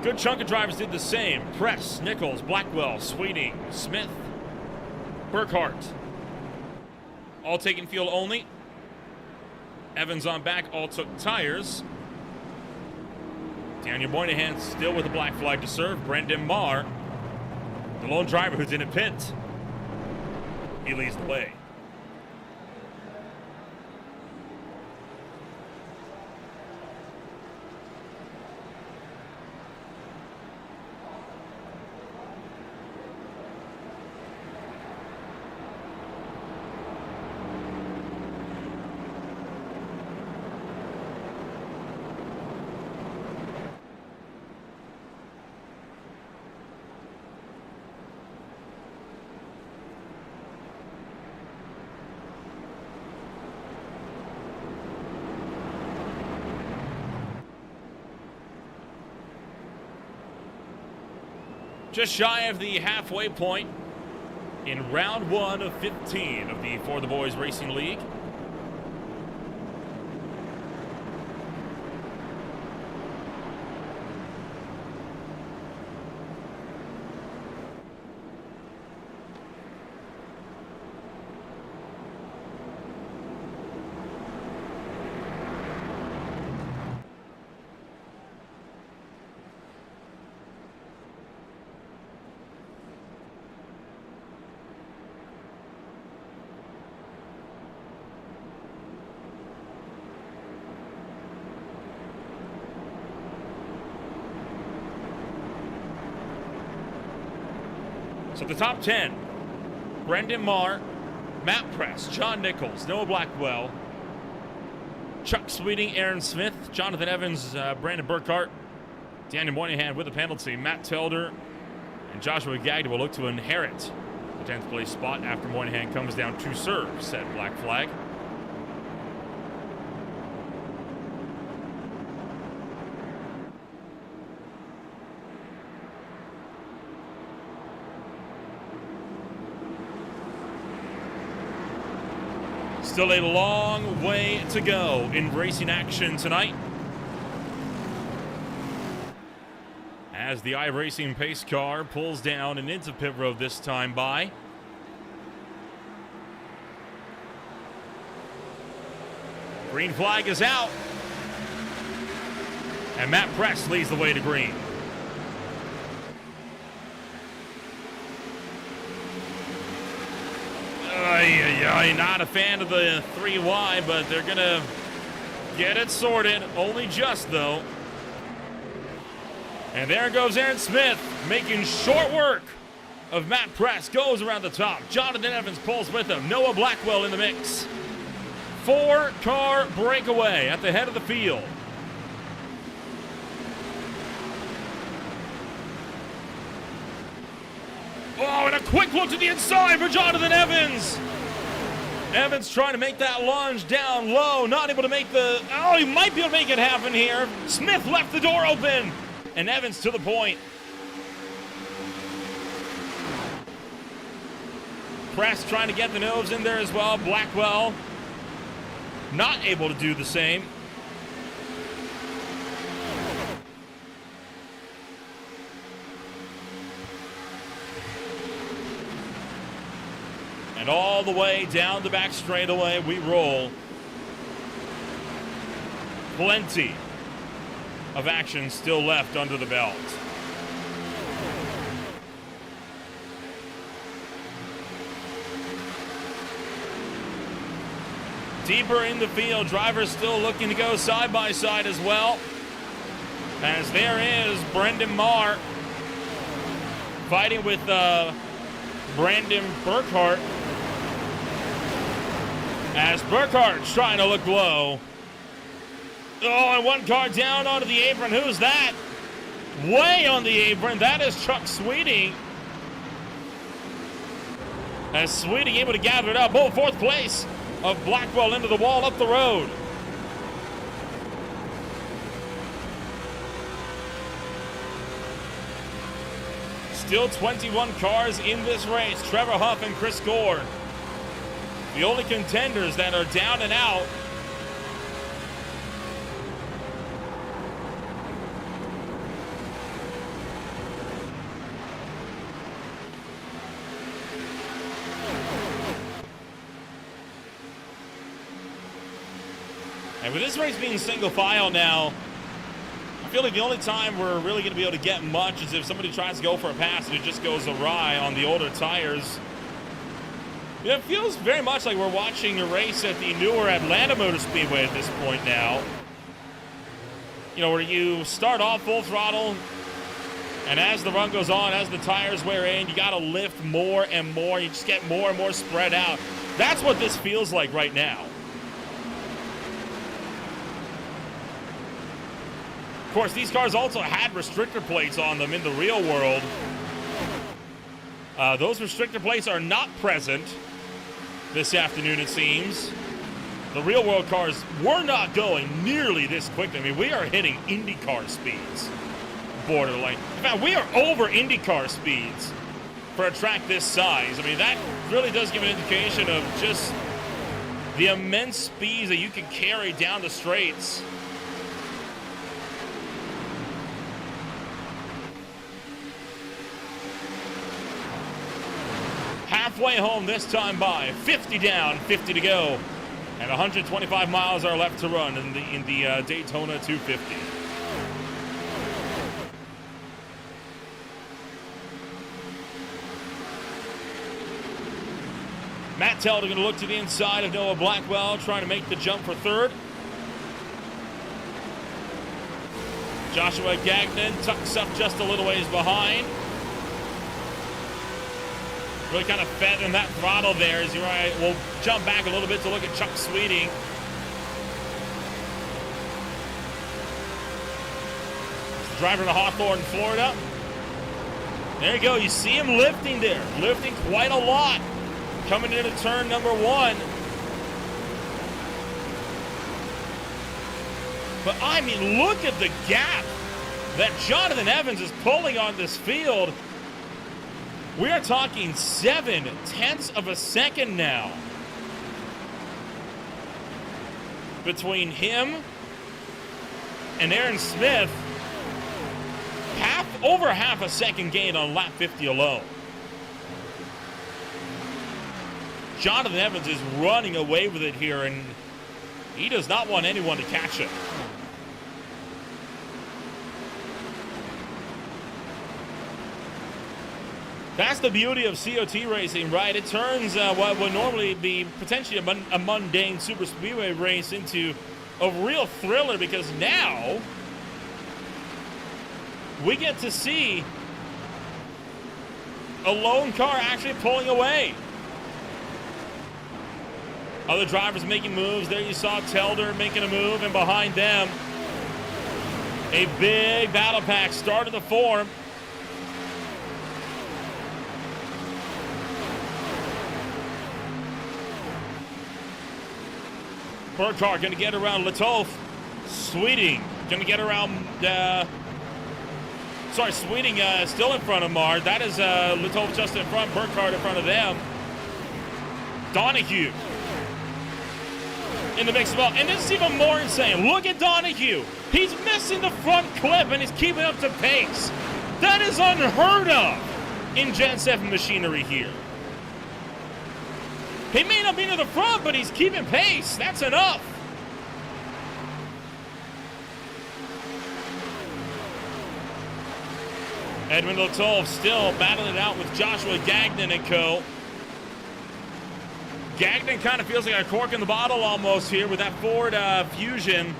Good chunk of drivers did the same. Press, Nichols, Blackwell, Sweeting, Smith, Burkhart. All taking fuel only. Evans on back, all took tires. Daniel Moynihan still with a black flag to serve. Brendan Marr, the lone driver who's in a pit. He leads the way. Just shy of the halfway point in round 1 of 15 of the For the Boys Racing League. So the top 10, Brendan Marr, Matt Press, John Nichols, Noah Blackwell, Chuck Sweeting, Aaron Smith, Jonathan Evans, Brandon Burkhart, Daniel Moynihan with a penalty, Matt Telder, and Joshua Gagda will look to inherit the 10th place spot after Moynihan comes down to serve said black flag. Still a long way to go in racing action tonight, as the iRacing pace car pulls down and into pit road this time by. Green flag is out, and Matt Press leads the way to green. Not a fan of the 3Y, but they're going to get it sorted. Only just, though. And there goes Aaron Smith, making short work of Matt Press. Goes around the top. Jonathan Evans pulls with him. Noah Blackwell in the mix. 4-car breakaway at the head of the field. Oh, and a quick look to the inside for Jonathan Evans. Evans trying to make that lunge down low, not able to make the, oh, he might be able to make it happen here. Smith left the door open, and Evans to the point. Press trying to get the nose in there as well. Blackwell not able to do the same. And all the way down the back straightaway we roll. Plenty of action still left under the belt. Deeper in the field, drivers still looking to go side by side as well. As there is Brendan Marr fighting with Brandon Burkhart. As Burkhart's trying to look low. Oh, and one car down onto the apron. Who's that? Way on the apron. That is Chuck Sweeting. As Sweeting able to gather it up. Oh, fourth place of Blackwell into the wall up the road. Still 21 cars in this race. Trevor Huff and Chris Gore The only contenders that are down and out. And with this race being single file now, I feel like the only time we're really going to be able to get much is if somebody tries to go for a pass and it just goes awry on the older tires. It feels very much like we're watching a race at the newer Atlanta Motor Speedway at this point now. You know, where you start off full throttle, and as the run goes on, as the tires wear in, you got to lift more and more. You just get more and more spread out. That's what this feels like right now. Of course, these cars also had restrictor plates on them in the real world. Those restrictor plates are not present this afternoon, it seems. The real world cars were not going nearly this quickly. I mean, we are hitting IndyCar speeds, borderline. In fact, we are over IndyCar speeds for a track this size. I mean, that really does give an indication of just the immense speeds that you can carry down the straights. Halfway home this time by 50 down, 50 to go, and 125 miles are left to run in the Daytona 250. Matt Telder going to look to the inside of Noah Blackwell, trying to make the jump for third. Joshua Gagnon tucks up just a little ways behind. Really kind of feathering that throttle there as we'll jump back a little bit to look at Chuck Sweeting. Driver to Hawthorne, Florida. There you go. You see him lifting there. Lifting quite a lot. Coming into turn number one. But, I mean, look at the gap that Jonathan Evans is pulling on this field. We are talking 0.7 of a second now between him and Aaron Smith. Over half a second gain on lap 50 alone. Jonathan Evans is running away with it here, and he does not want anyone to catch him. That's the beauty of COT racing, right? It turns what would normally be potentially a mundane super speedway race into a real thriller, because now we get to see a lone car actually pulling away. Other drivers making moves. There you saw Telder making a move, and behind them, a big battle pack starting to form. Burkhardt going to get around Latouf. Sweeting going to get around, Sweeting still in front of Mard. That is Latouf just in front, Burkhardt in front of them. Donahue in the mix as well. And this is even more insane. Look at Donahue. He's missing the front clip and he's keeping up to pace. That is unheard of in Gen 7 machinery here. He may not be to the front, but he's keeping pace. That's enough. Edmund Latouf still battling it out with Joshua Gagnon and co. Gagnon kind of feels like a cork in the bottle almost here with that Ford Fusion.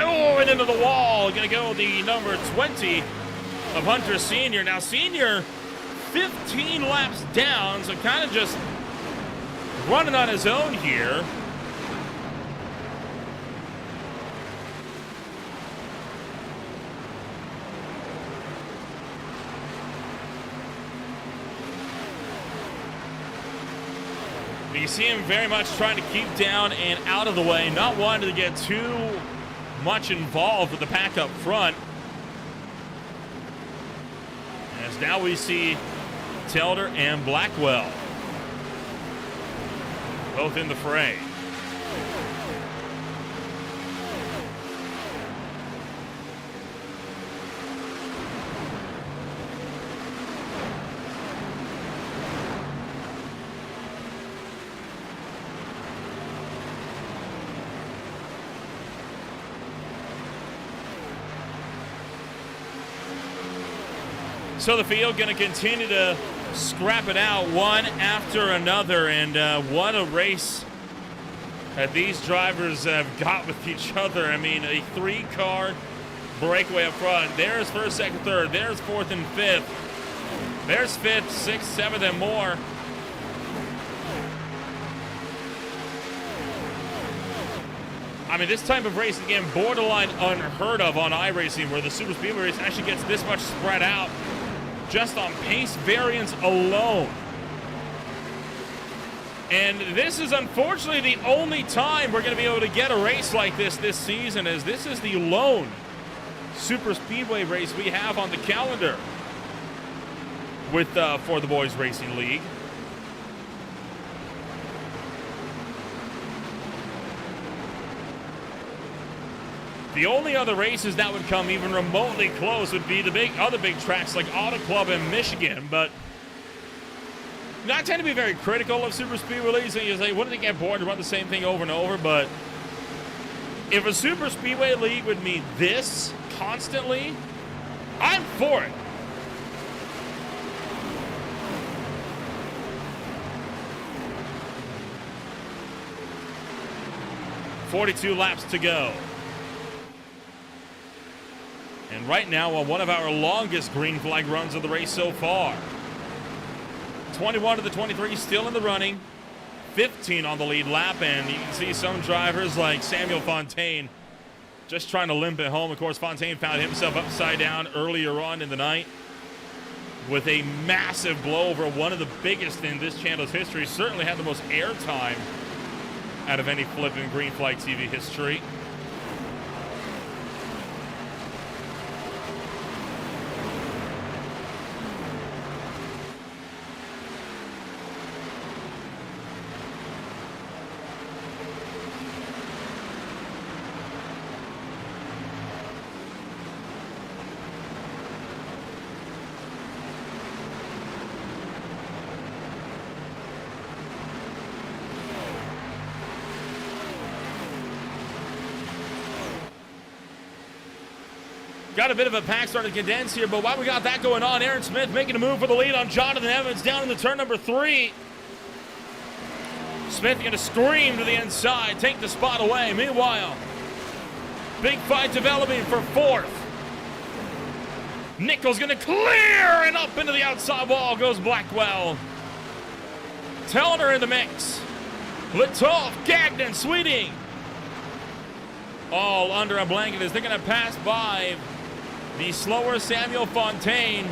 Oh, and into the wall. Going to go the number 20 of Hunter Sr. Now, Sr. 15 laps down, so kind of just running on his own here. But you see him very much trying to keep down and out of the way, not wanting to get too much involved with the pack up front. as now we see Telder and Blackwell both in the fray. So the field going to continue to scrap it out one after another, and what a race that these drivers have got with each other. I mean, a 3-car breakaway up front. There's first, second, third. There's fourth and fifth. There's fifth, sixth, seventh, and more. I mean, this type of race, again, borderline unheard of on iRacing, where the Super Speedway race actually gets this much spread out just on pace variance alone. And this is unfortunately the only time we're going to be able to get a race like this season, as this is the lone Super Speedway race we have on the calendar with for the Boys Racing League. The only other races that would come even remotely close would be the other big tracks like Auto Club in Michigan. But I tend to be very critical of Super Speedway leagues, and you say, wouldn't it get bored to run the same thing over and over? But if a Super Speedway league would mean this constantly, I'm for it. "42 laps to go. And right now, one of our longest green flag runs of the race so far. 21 to the 23 still in the running. 15 on the lead lap, and you can see some drivers like Samuel Fontaine just trying to limp it home. Of course, Fontaine found himself upside down earlier on in the night with a massive blowover, one of the biggest in this channel's history. Certainly had the most airtime out of any flip in green flag TV history. Got a bit of a pack starting to condense here, but while we got that going on, Aaron Smith making a move for the lead on Jonathan Evans down in the turn number 3. Smith going to scream to the inside, take the spot away. Meanwhile, big fight developing for 4th. Nichols going to clear, and up into the outside wall goes Blackwell. Telner in the mix. Litoff, Gagnon, Sweeting, all under a blanket as they're going to pass by the slower Samuel Fontaine.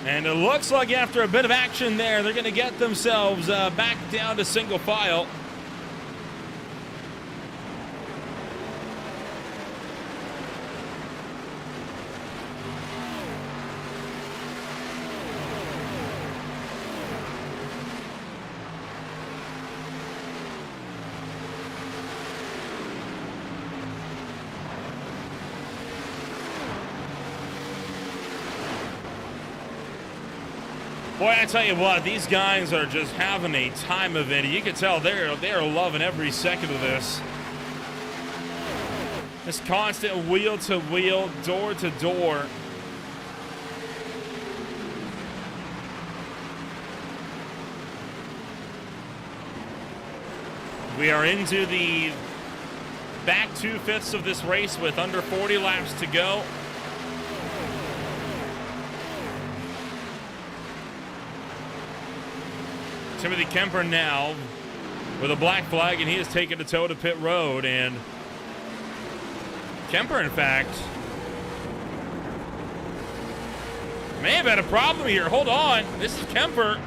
And it looks like after a bit of action there, they're going to get themselves back down to single file. Boy, I tell you what, these guys are just having a time of it. You can tell they're loving every second of this. This constant wheel-to-wheel, door-to-door. We are into the back 2/5 of this race with under 40 laps to go. Timothy Kemper now with a black flag, and he has taken the toe to pit road. And Kemper, in fact, may have had a problem here. Hold on. This is Kemper.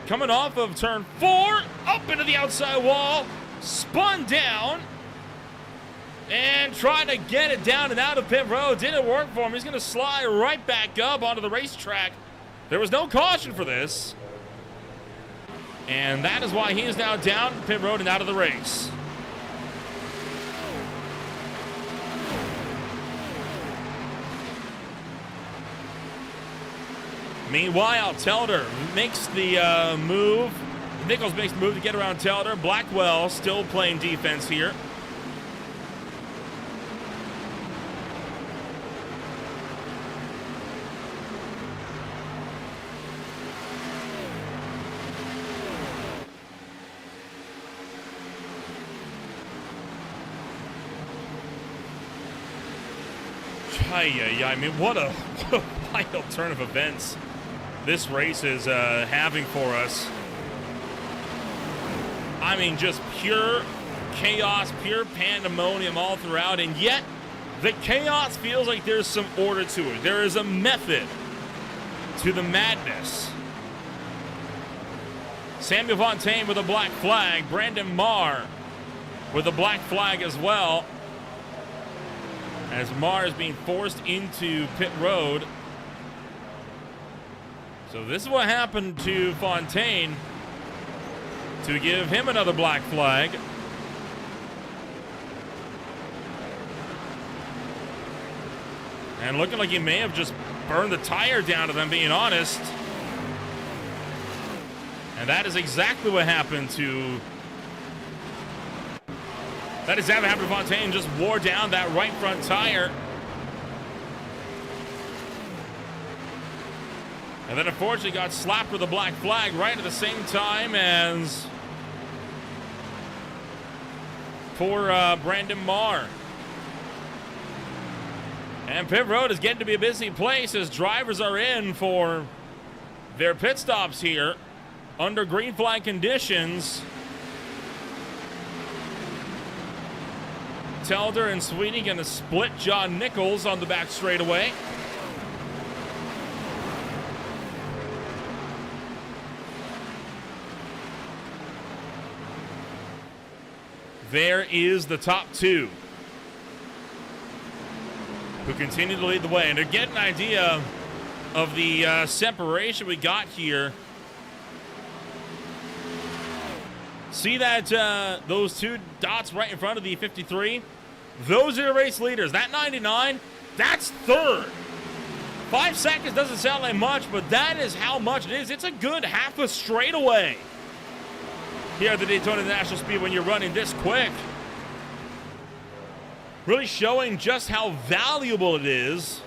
coming off of turn 4, up into the outside wall, spun down, and trying to get it down and out of pit road. Didn't work for him. He's going to slide right back up onto the racetrack. There was no caution for this. And that is why he is now down pit road and out of the race. Meanwhile, Telder makes the move. Nichols makes the move to get around Telder. Blackwell still playing defense here. I mean, what a wild turn of events this race is having for us. I mean, just pure chaos, pure pandemonium all throughout, and yet the chaos feels like there's some order to it. There is a method to the madness. Samuel Fontaine with a black flag. Brandon Marr with a black flag as well, as Marr is being forced into pit road. So this is what happened to Fontaine to give him another black flag. And looking like he may have just burned the tire down, if I'm being honest. And that is exactly what happened to... That is exactly what happened to Fontaine. Just wore down that right front tire. And then unfortunately got slapped with a black flag right at the same time as poor Brandon Marr. And pit road is getting to be a busy place as drivers are in for their pit stops here under green flag conditions. Telder and Sweeney going to split John Nichols on the back straightaway. There is the top two who continue to lead the way. And to get an idea of the separation we got here, see that those two dots right in front of the 53? Those are your race leaders. That 99, that's third. 5 seconds doesn't sound like much, but that is how much it is. It's a good half a straightaway here at the Daytona National Speedway when you're running this quick. Really showing just how valuable it is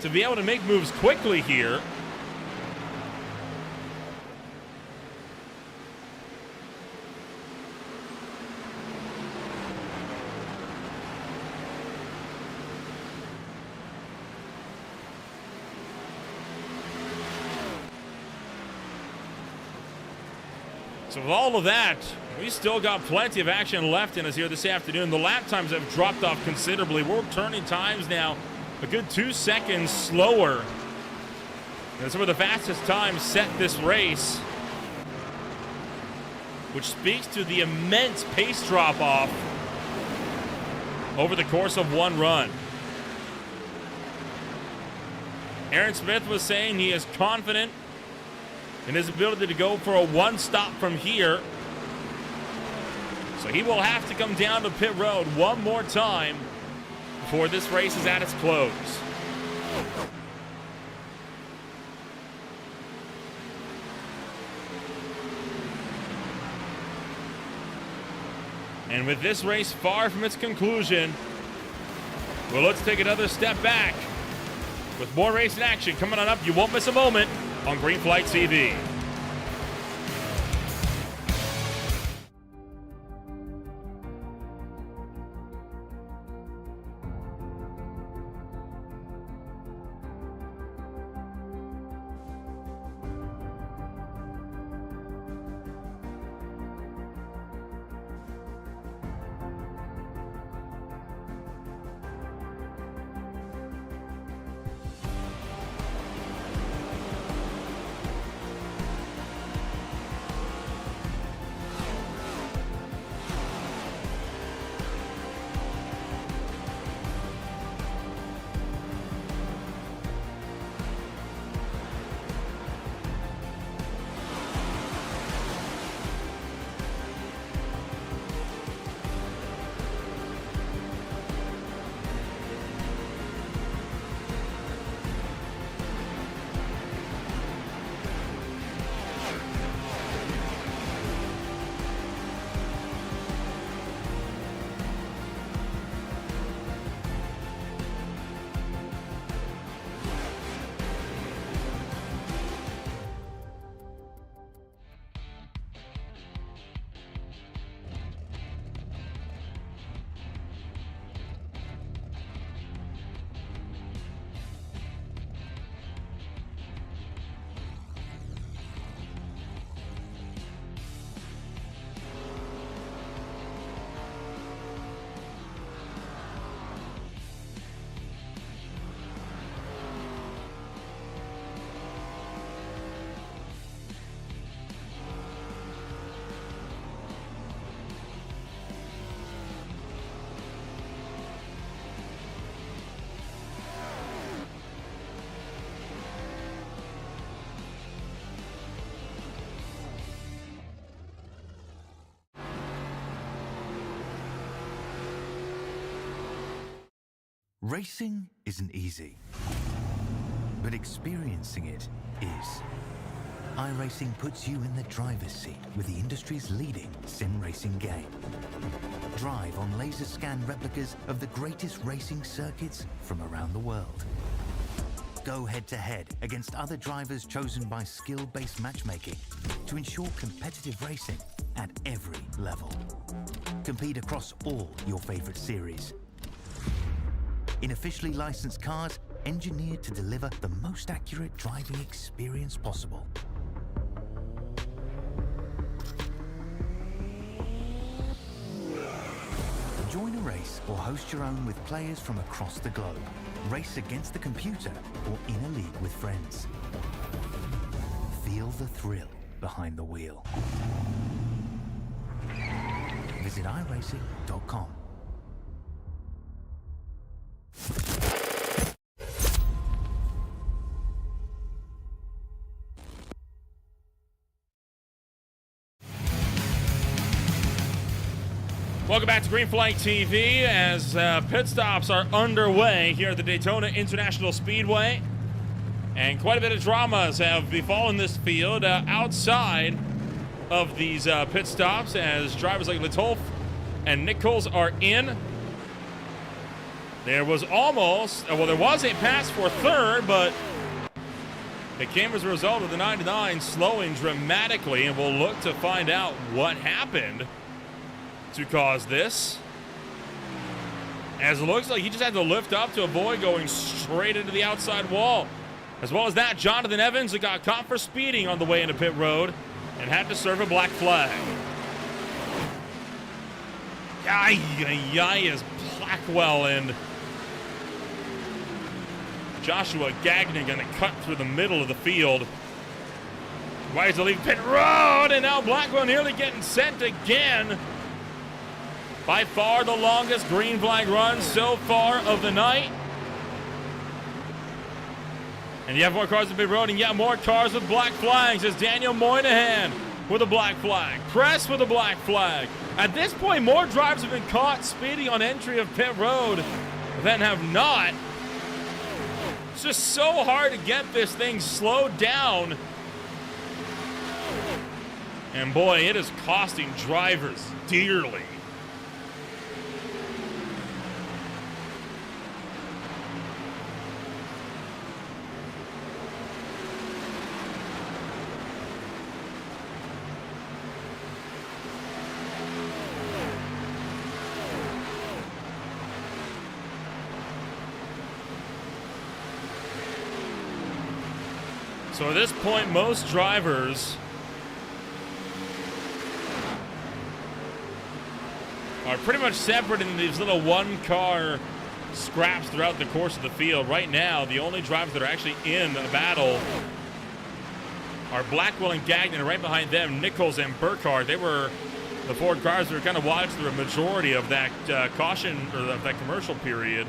to be able to make moves quickly here. So with all of that, we still got plenty of action left in us here this afternoon. The lap times have dropped off considerably. We're turning times now a good 2 seconds slower than some of the fastest times set this race, which speaks to the immense pace drop-off over the course of one run. Aaron Smith was saying he is confident in his ability to go for a one stop from here. So he will have to come down to pit road one more time before this race is at its close. And with this race far from its conclusion, well, let's take another step back with more racing action coming on up. You won't miss a moment on Green Flight TV. Racing isn't easy, but experiencing it is. iRacing puts you in the driver's seat with the industry's leading sim racing game. Drive on laser scan replicas of the greatest racing circuits from around the world. Go head-to-head against other drivers chosen by skill-based matchmaking to ensure competitive racing at every level. Compete across all your favorite series. In officially licensed cars, engineered to deliver the most accurate driving experience possible. Join a race or host your own with players from across the globe. Race against the computer or in a league with friends. Feel the thrill behind the wheel. Visit iRacing.com. Welcome back to Green Flag TV as pit stops are underway here at the Daytona International Speedway. And quite a bit of dramas have befallen this field outside of these pit stops as drivers like Litolf and Nichols are in. There was almost, well, there was a pass for third, but it came as a result of the 99 slowing dramatically, and we'll look to find out what happened to cause this. As it looks like he just had to lift up to avoid going straight into the outside wall. As well as that, Jonathan Evans got caught for speeding on the way into pit road and had to serve a black flag. As Blackwell and Joshua Gagnon gonna cut through the middle of the field. Right to leave pit road, and now Blackwell nearly getting sent again. By far the longest green flag run so far of the night. And you have more cars in pit road, and yet more cars with black flags as Daniel Moynihan with a black flag. Press with a black flag. At this point, more drivers have been caught speeding on entry of pit road than have not. It's just so hard to get this thing slowed down. And boy, it is costing drivers dearly. So at this point, most drivers are pretty much separate in these little one-car scraps throughout the course of the field. Right now, the only drivers that are actually in a battle are Blackwell and Gagnon, and right behind them, Nichols and Burkhardt. They were the four cars that were kind of watched through a majority of that caution, or of that commercial period.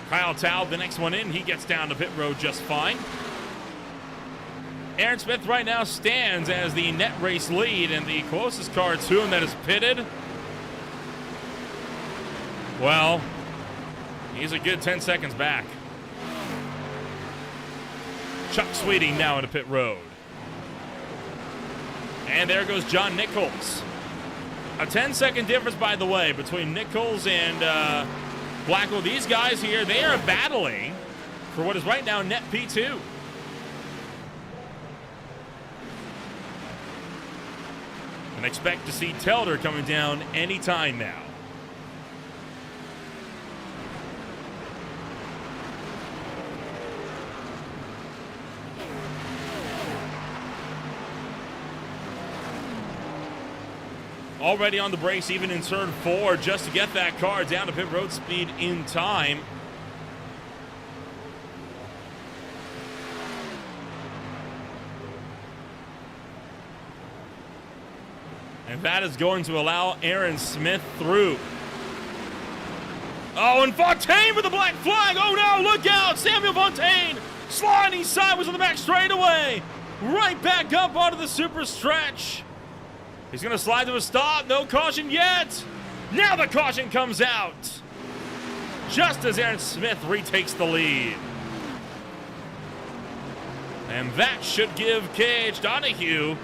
Kyle Taub, the next one in, he gets down to pit road just fine. Aaron Smith right now stands as the net race lead, and the closest car to him that is pitted, well, he's a good 10 seconds back. Chuck Sweeting now into pit road. And there goes John Nichols. A 10-second difference, by the way, between Nichols and Blackwell. These guys here, they are battling for what is right now net P2. And expect to see Telder coming down anytime now. Already on the brakes, even in turn 4, just to get that car down to pit road speed in time. And that is going to allow Aaron Smith through. Oh, and Fontaine with the black flag. Oh no, look out. Samuel Fontaine sliding sideways on the back straightaway. Right back up onto the super stretch. He's going to slide to a stop. No caution yet. Now the caution comes out. just as Aaron Smith retakes the lead. And that should give Cage Donahue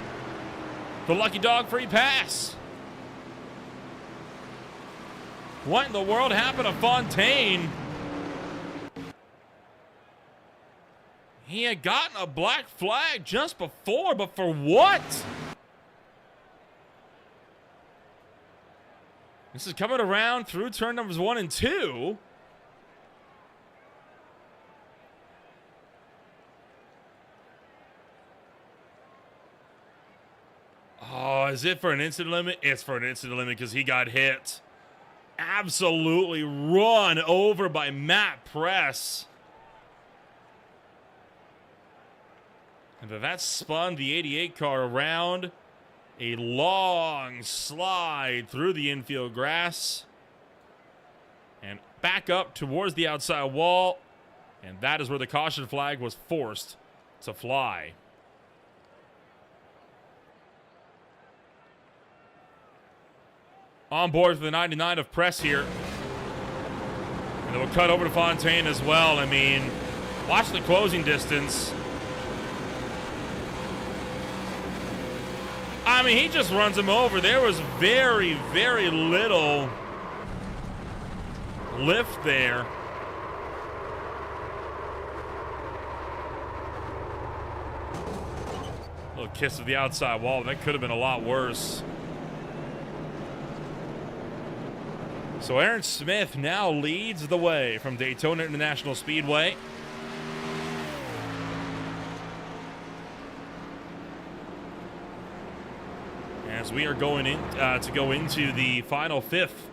the lucky dog free pass. What in the world happened to Fontaine? He had gotten a black flag just before, but for what? This is coming around through turn numbers 1 and 2. Oh, is it for an instant limit? It's for an instant limit because he got hit. Absolutely run over by Matt Press. And that spun the 88 car around. A long slide through the infield grass. And back up towards the outside wall. And that is where the caution flag was forced to fly. On board for the 99 of Press here. And it will cut over to Fontaine as well. I mean, watch the closing distance. I mean, he just runs him over. There was very, very little lift there. Little kiss of the outside wall. That could have been a lot worse. So Aaron Smith now leads the way from Daytona International Speedway. As we are going in to go into the final fifth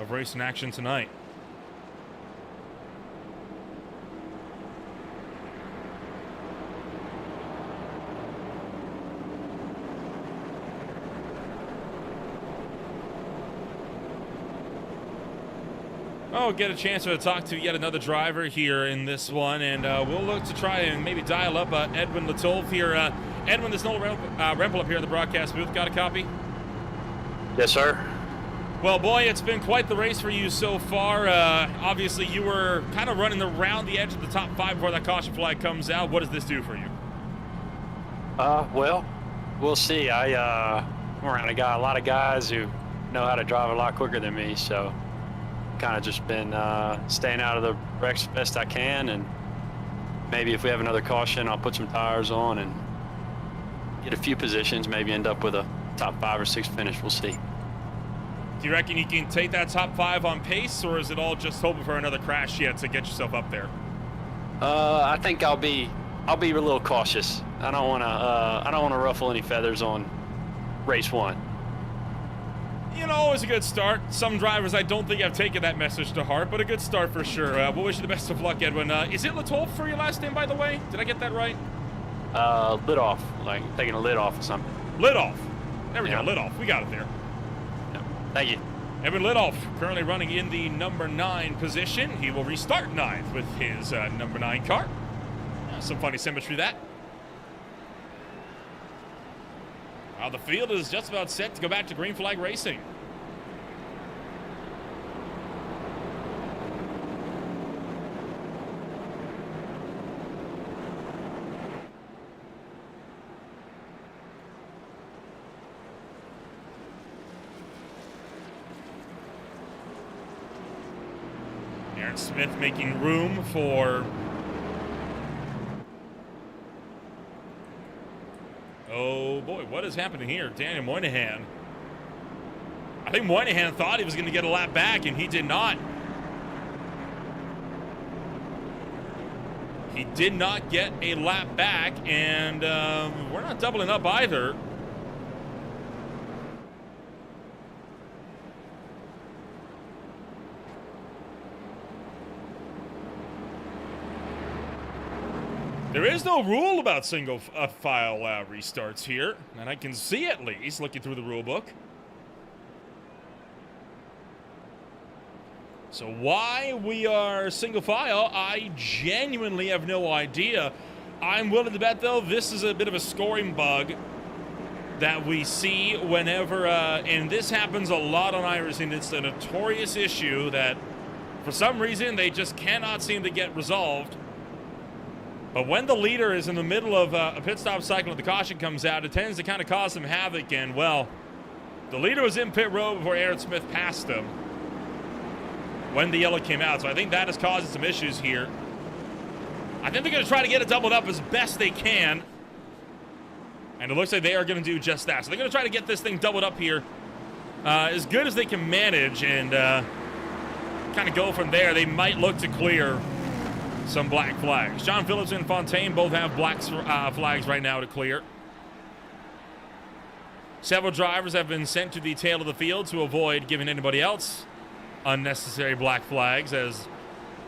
of racing action tonight. Oh, get a chance to talk to yet another driver here in this one, and we'll look to try and maybe dial up Edwin Latolf here. Edwin, there's no Rempel up here in the broadcast booth. Got a copy? Yes, sir. Well, boy, it's been quite the race for you so far. Obviously, you were kind of running around the edge of the top 5 before that caution flag comes out. What does this do for you? Well, we'll see. I'm around a lot of guys who know how to drive a lot quicker than me, so kind of just been staying out of the wrecks as best I can, and maybe if we have another caution, I'll put some tires on and get a few positions, maybe end up with a top 5 or 6 finish. We'll see. Do you reckon you can take that top 5 on pace, or is it all just hoping for another crash yet to get yourself up there? I think I'll be a little cautious. I don't want to ruffle any feathers on race 1. You know, always a good start. Some drivers, I don't think have taken that message to heart, but a good start for sure. We'll wish you the best of luck, Edwin. Is it Latolf for your last name, by the way? Did I get that right? Lid off, like taking a lid off or something. Lid off. There we Yeah. go, lid off. We got it there. Yeah. Thank you. Edwin Lidoff currently running in the number 9 position. He will restart 9th with his number 9 car. Some funny symmetry that. The field is just about set to go back to green flag racing. Aaron Smith making room for... Oh boy, what is happening here? Daniel Moynihan. I think Moynihan thought he was going to get a lap back, and he did not. He did not get a lap back, and we're not doubling up either. There is no rule about single file restarts here, and I can see at least looking through the rule book. So why we are single file, I genuinely have no idea. I'm willing to bet, though, this is a bit of a scoring bug that we see whenever, and this happens a lot on iRacing. It's a notorious issue that For some reason, they just cannot seem to get resolved. But when the leader is in the middle of a pit stop cycle and the caution comes out, it tends to kind of cause some havoc. And, well, the leader was in pit road before Aaron Smith passed him when the yellow came out. So I think that is causing some issues here. I think they're going to try to get it doubled up as best they can. And it looks like they are going to do just that. So they're going to try to get this thing doubled up here as good as they can manage and kind of go from there. They might look to clear some black flags. John Phillips and Fontaine both have black flags right now to clear. Several drivers have been sent to the tail of the field to avoid giving anybody else unnecessary black flags as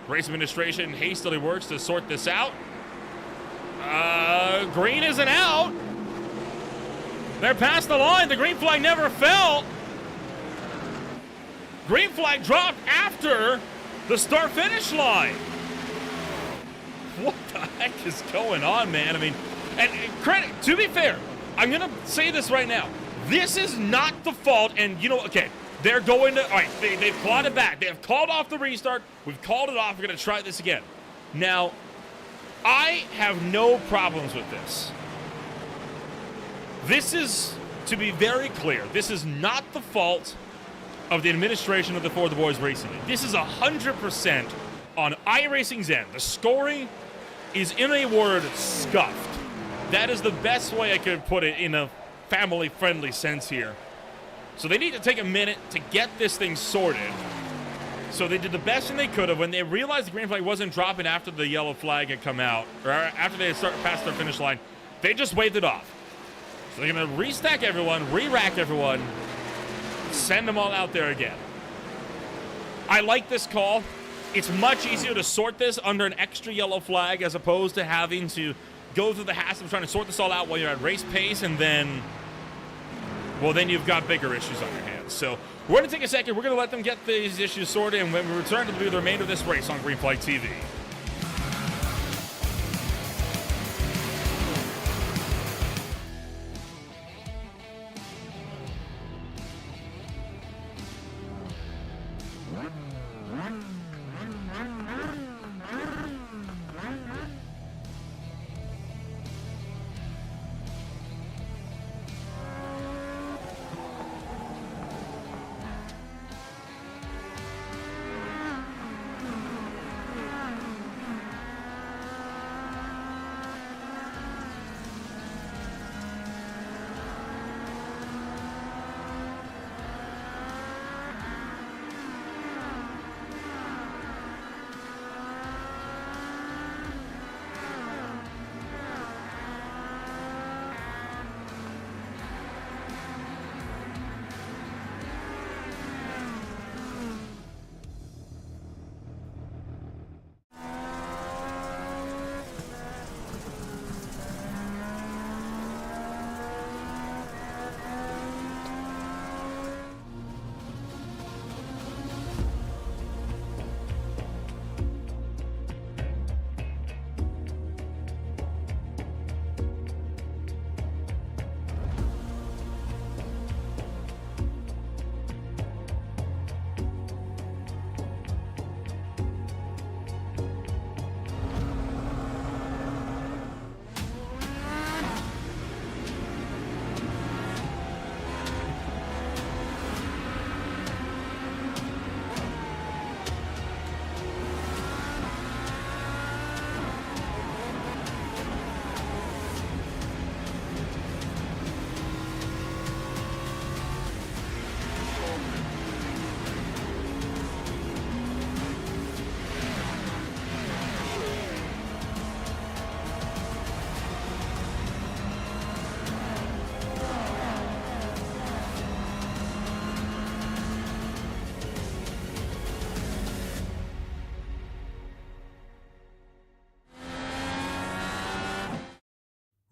race administration hastily works to sort this out. Green isn't out. They're past the line. The green flag never fell. Green flag dropped after the start-finish line. What the heck is going on, man? I mean, and credit, to be fair, I'm going to say this right now. This is not the fault, and you know, okay, they're going to, all right, they've clawed it back. They have called off the restart. We've called it off. We're going to try this again. Now, I have no problems with this. This is, to be very clear, this is not the fault of the administration of the For the Boys Racing League. This is 100% on iRacing's end. The scoring is, in a word, scuffed. That is the best way I could put it in a family-friendly sense here. So they need to take a minute to get this thing sorted. So they did the best thing they could have. When they realized the green flag wasn't dropping after the yellow flag had come out, or after they had started past their finish line, they just waved it off. So they're going to restack everyone, re-rack everyone, send them all out there again. I like this call. It's much easier to sort this under an extra yellow flag as opposed to having to go through the hassle of trying to sort this all out while you're at race pace, and then, well, then you've got bigger issues on your hands. So we're going to take a second. We're going to let them get these issues sorted, and when we return to do the remainder of this race on Green Flag TV.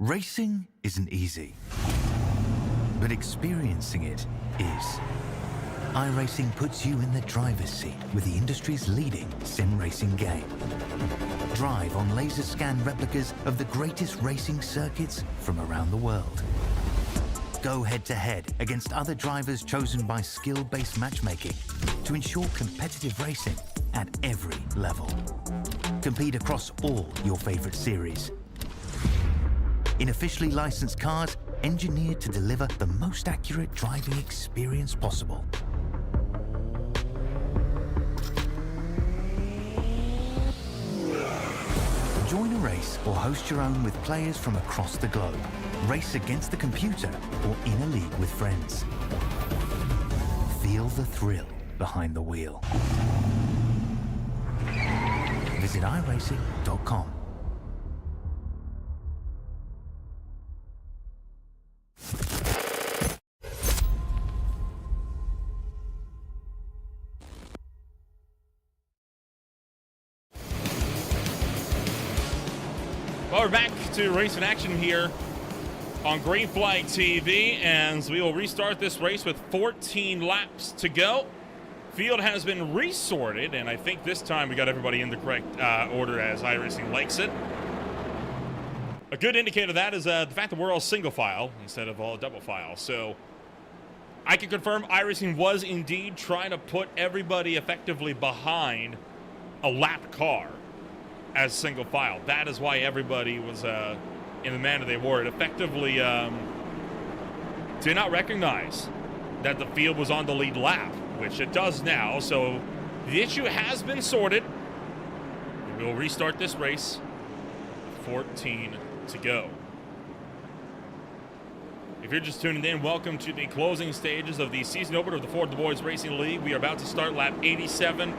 Racing isn't easy, but experiencing it is. iRacing puts you in the driver's seat with the industry's leading sim racing game. Drive on laser scan replicas of the greatest racing circuits from around the world. Go head-to-head against other drivers chosen by skill-based matchmaking to ensure competitive racing at every level. Compete across all your favorite series. In officially licensed cars, engineered to deliver the most accurate driving experience possible. Join a race or host your own with players from across the globe. Race against the computer or in a league with friends. Feel the thrill behind the wheel. Visit iRacing.com. Well, we're back to racing action here on Green Flag TV, and we will restart this race with 14 laps to go. Field has been resorted, and I think this time we got everybody in the correct order as iRacing likes it. A good indicator of that is the fact that we're all single file instead of all double file. So I can confirm iRacing was indeed trying to put everybody effectively behind a lapped car as single file. That is why everybody was in the manner they were. It effectively did not recognize that the field was on the lead lap, which it does now. So the issue has been sorted. We will restart this race. 14 to go. If you're just tuning in, welcome to the closing stages of the season opener of the Ford Du Bois Racing League. We are about to start lap 87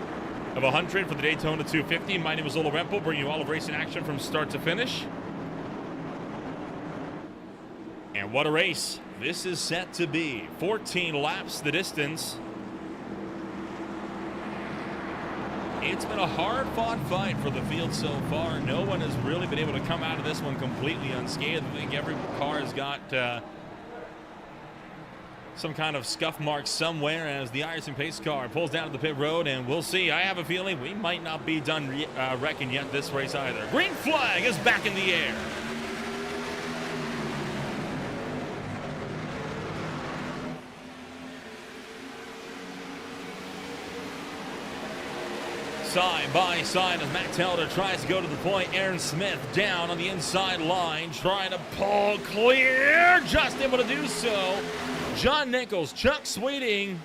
of 100 for the Daytona 250. My name is Ola Rempel, bringing you all of racing action from start to finish. And what a race this is set to be. 14 laps the distance. It's been a hard-fought fight for the field so far. No one has really been able to come out of this one completely unscathed. I think every car has got some kind of scuff mark somewhere as the iRacing pace car pulls down to the pit road, and we'll see. I have a feeling we might not be done wrecking yet this race either. Green flag is back in the air. Side by side as Matt Telder tries to go to the point. Aaron Smith down on the inside line, trying to pull clear, just able to do so. John Nichols, Chuck Sweeting,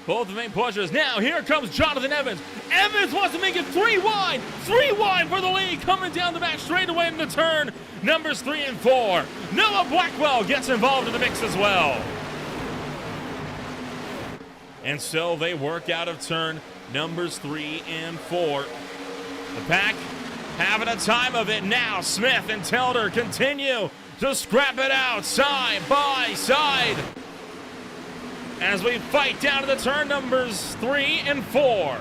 both the main pushers. Now here comes Jonathan Evans. Evans wants to make it 3 wide for the lead, coming down the back straightaway in the turn. Numbers 3 and 4. Noah Blackwell gets involved in the mix as well. And so they work out of turn numbers 3 and 4. The pack having a time of it now. Smith and Telder continue to scrap it out side by side as we fight down to the turn numbers 3 and 4.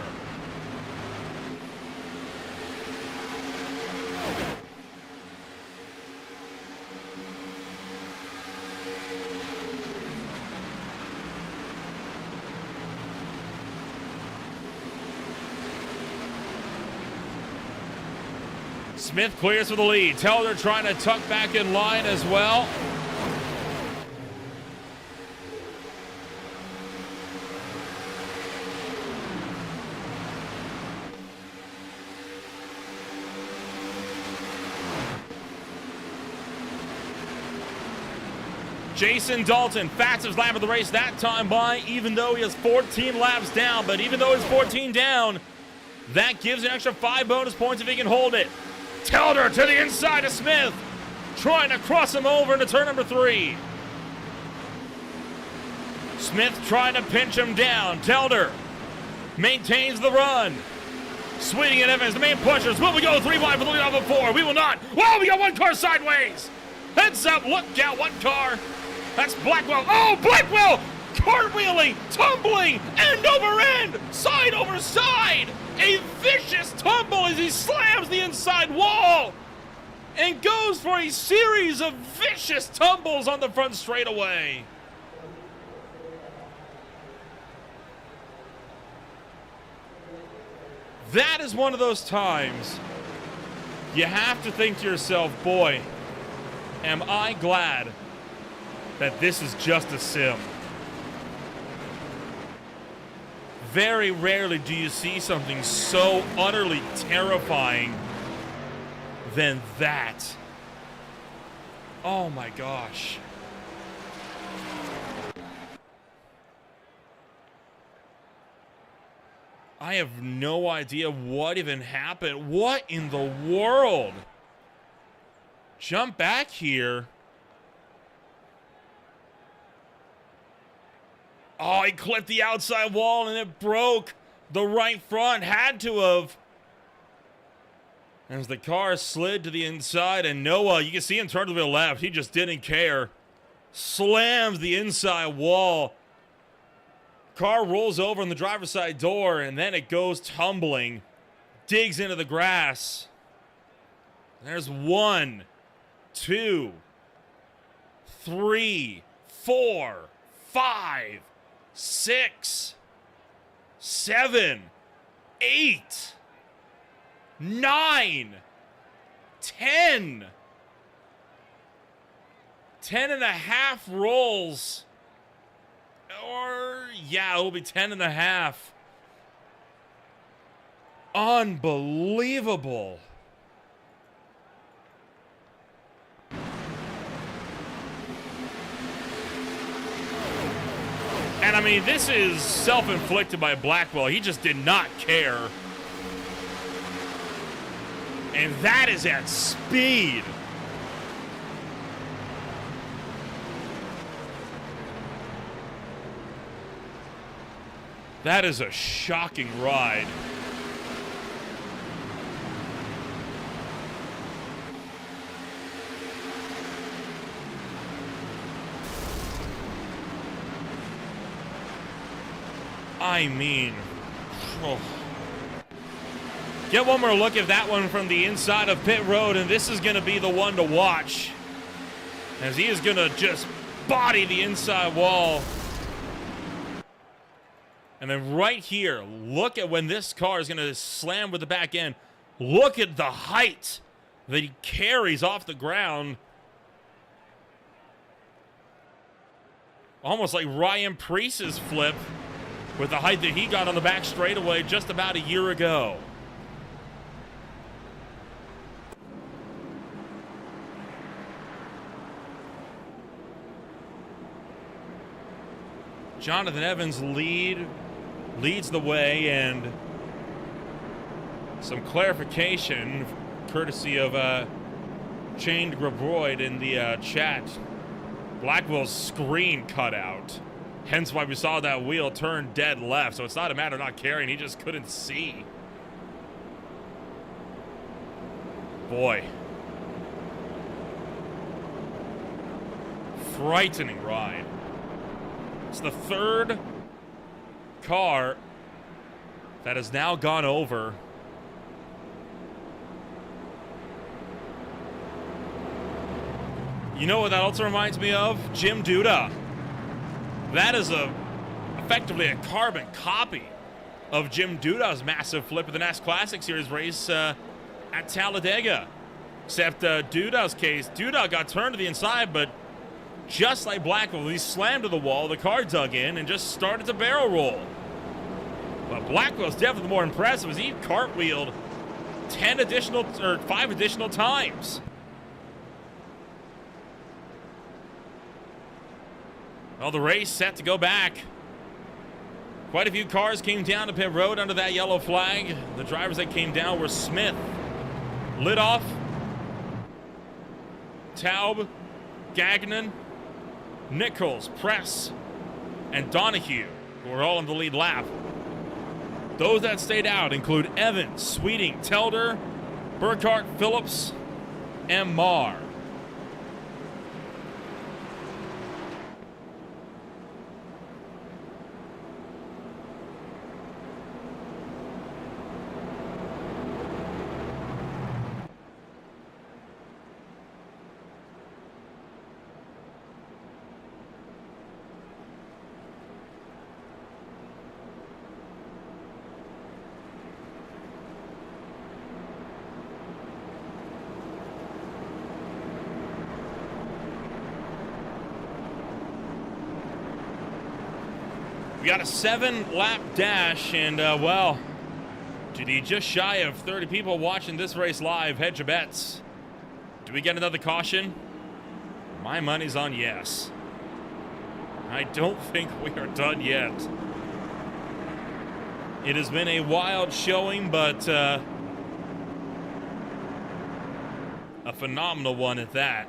Smith clears for the lead. Telder trying to tuck back in line as well. Jason Dalton, fastest lap of the race that time by, even though he has 14 laps down. But even though he's 14 down, that gives an extra 5 bonus points if he can hold it. Telder to the inside of Smith, trying to cross him over into turn number 3. Smith trying to pinch him down. Telder maintains the run. Sweeting and Evans, the main pushers. Will we go 3 wide for the lead off of 4? We will not. Whoa, we got 1 car sideways. Heads up, look out, 1 car. That's Blackwell. Oh, Blackwell! Cartwheeling, tumbling, end over end, side over side. A vicious tumble as he slams the inside wall and goes for a series of vicious tumbles on the front straightaway. That is one of those times you have to think to yourself, boy, am I glad that this is just a sim. Very rarely do you see something so utterly terrifying than that. Oh my gosh. I have no idea what even happened. What in the world? Jump back here. Oh, he clipped the outside wall and it broke. The right front had to have. As the car slid to the inside, and Noah, you can see him turn to the left. He just didn't care. Slams the inside wall. Car rolls over on the driver's side door, and then it goes tumbling. Digs into the grass. There's 1, 2, 3, 4, 5, 6, 7, 8, 9, 10. 10 and a half rolls. Or, yeah, it'll be 10 and a half. Unbelievable. And I mean, this is self-inflicted by Blackwell. He just did not care. And that is at speed. That is a shocking ride. I mean, oh. Get one more look at that one from the inside of pit road, and this is going to be the one to watch, as he is going to just body the inside wall. And then right here, look at when this car is going to slam with the back end. Look at the height that he carries off the ground. Almost like Ryan Preece's flip with the height that he got on the back straightaway just about a year ago. Jonathan Evans leads the way, and some clarification courtesy of Chained Grabroid in the chat. Blackwell's screen cut out, hence why we saw that wheel turn dead left. So it's not a matter of not caring, he just couldn't see. Boy, frightening ride. It's the third car that has now gone over. You know what that also reminds me of? Jim Duda. That is effectively a carbon copy of Jim Duda's massive flip of the NASCAR Classic Series race at Talladega. Except Duda's case, Duda got turned to the inside, but just like Blackwell, he slammed to the wall, the car dug in, and just started to barrel roll. But Blackwell's definitely the more impressive, as he cartwheeled 5 additional times. Well, the race set to go back. Quite a few cars came down to pit road under that yellow flag. The drivers that came down were Smith, Lidoff, Taub, Gagnon, Nichols, Press, and Donahue, who are all in the lead lap. Those that stayed out include Evans, Sweeting, Telder, Burkhart, Phillips, and Marr. We got a 7-lap dash, and well, GD, just shy of 30 people watching this race live. Hedge your bets. Do we get another caution? My money's on yes. I don't think we are done yet. It has been a wild showing, but a phenomenal one at that.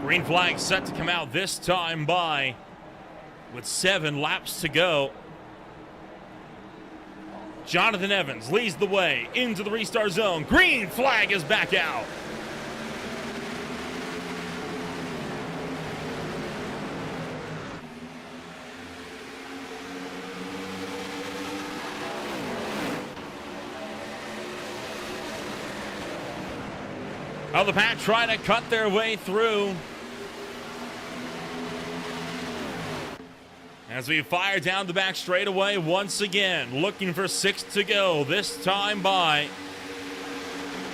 Green flag set to come out this time by with 7 laps to go. Jonathan Evans leads the way into the restart zone. Green flag is back out. Well, the pack trying to cut their way through. As we fire down the back straightaway once again, looking for 6 to go, this time by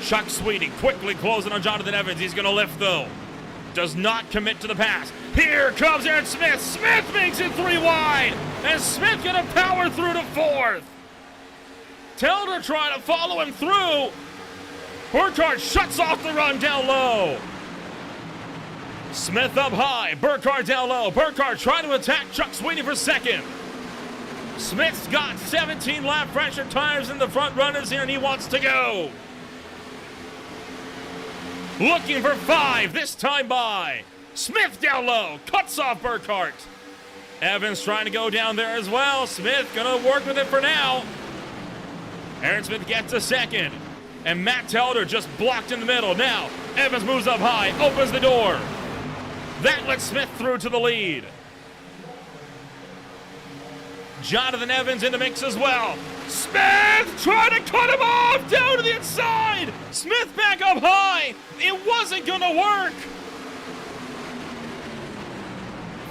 Chuck Sweeting, quickly closing on Jonathan Evans. He's going to lift, though. Does not commit to the pass. Here comes Aaron Smith. Smith makes it 3 wide, and Smith going to power through to 4th. Telder trying to follow him through. Burkhardt shuts off the run down low. Smith up high, Burkhardt down low. Burkhardt trying to attack Chuck Sweeting for 2nd. Smith's got 17 lap pressure tires in the front runners here, and he wants to go. Looking for 5, this time by Smith down low, cuts off Burkhardt. Evans trying to go down there as well. Smith gonna work with it for now. Aaron Smith gets a 2nd, and Matt Telder just blocked in the middle. Now, Evans moves up high, opens the door. That lets Smith through to the lead. Jonathan Evans in the mix as well. Smith trying to cut him off down to the inside. Smith back up high. It wasn't going to work.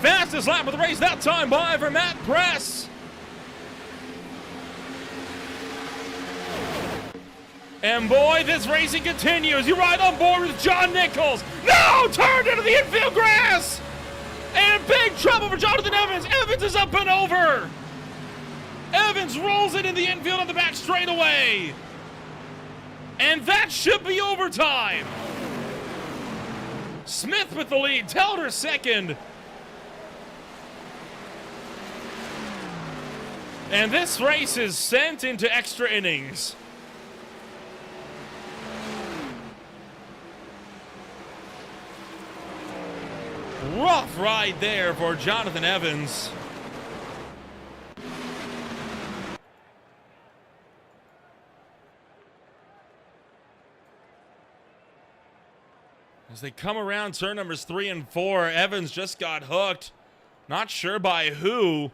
Fastest lap of the race that time by for Matt Press. And boy, this racing continues. You ride on board with John Nichols. No! Turned into the infield grass! And big trouble for Jonathan Evans. Evans is up and over. Evans rolls it in the infield on the back straightaway. And that should be overtime. Smith with the lead. Telder 2nd. And this race is sent into extra innings. Rough ride there for Jonathan Evans. As they come around turn numbers 3 and 4, Evans just got hooked. Not sure by who.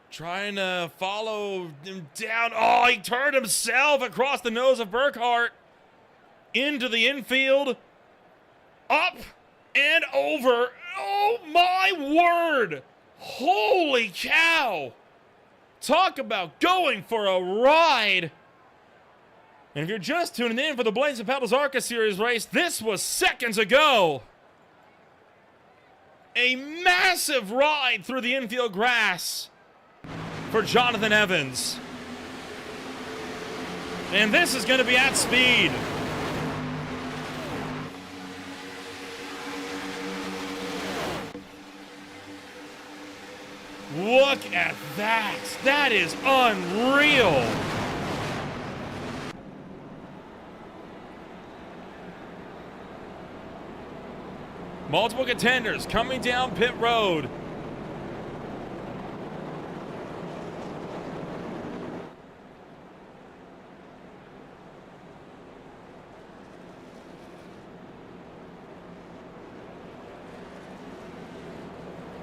Trying to follow him down. Oh, he turned himself across the nose of Burkhardt. Into the infield. Up and over. Oh my word. Holy cow. Talk about going for a ride. And if you're just tuning in for the Blades and Pedals ARCA Series race, this was seconds ago. A massive ride through the infield grass for Jonathan Evans. And this is going to be at speed. Look at that. That is unreal. Multiple contenders coming down pit road.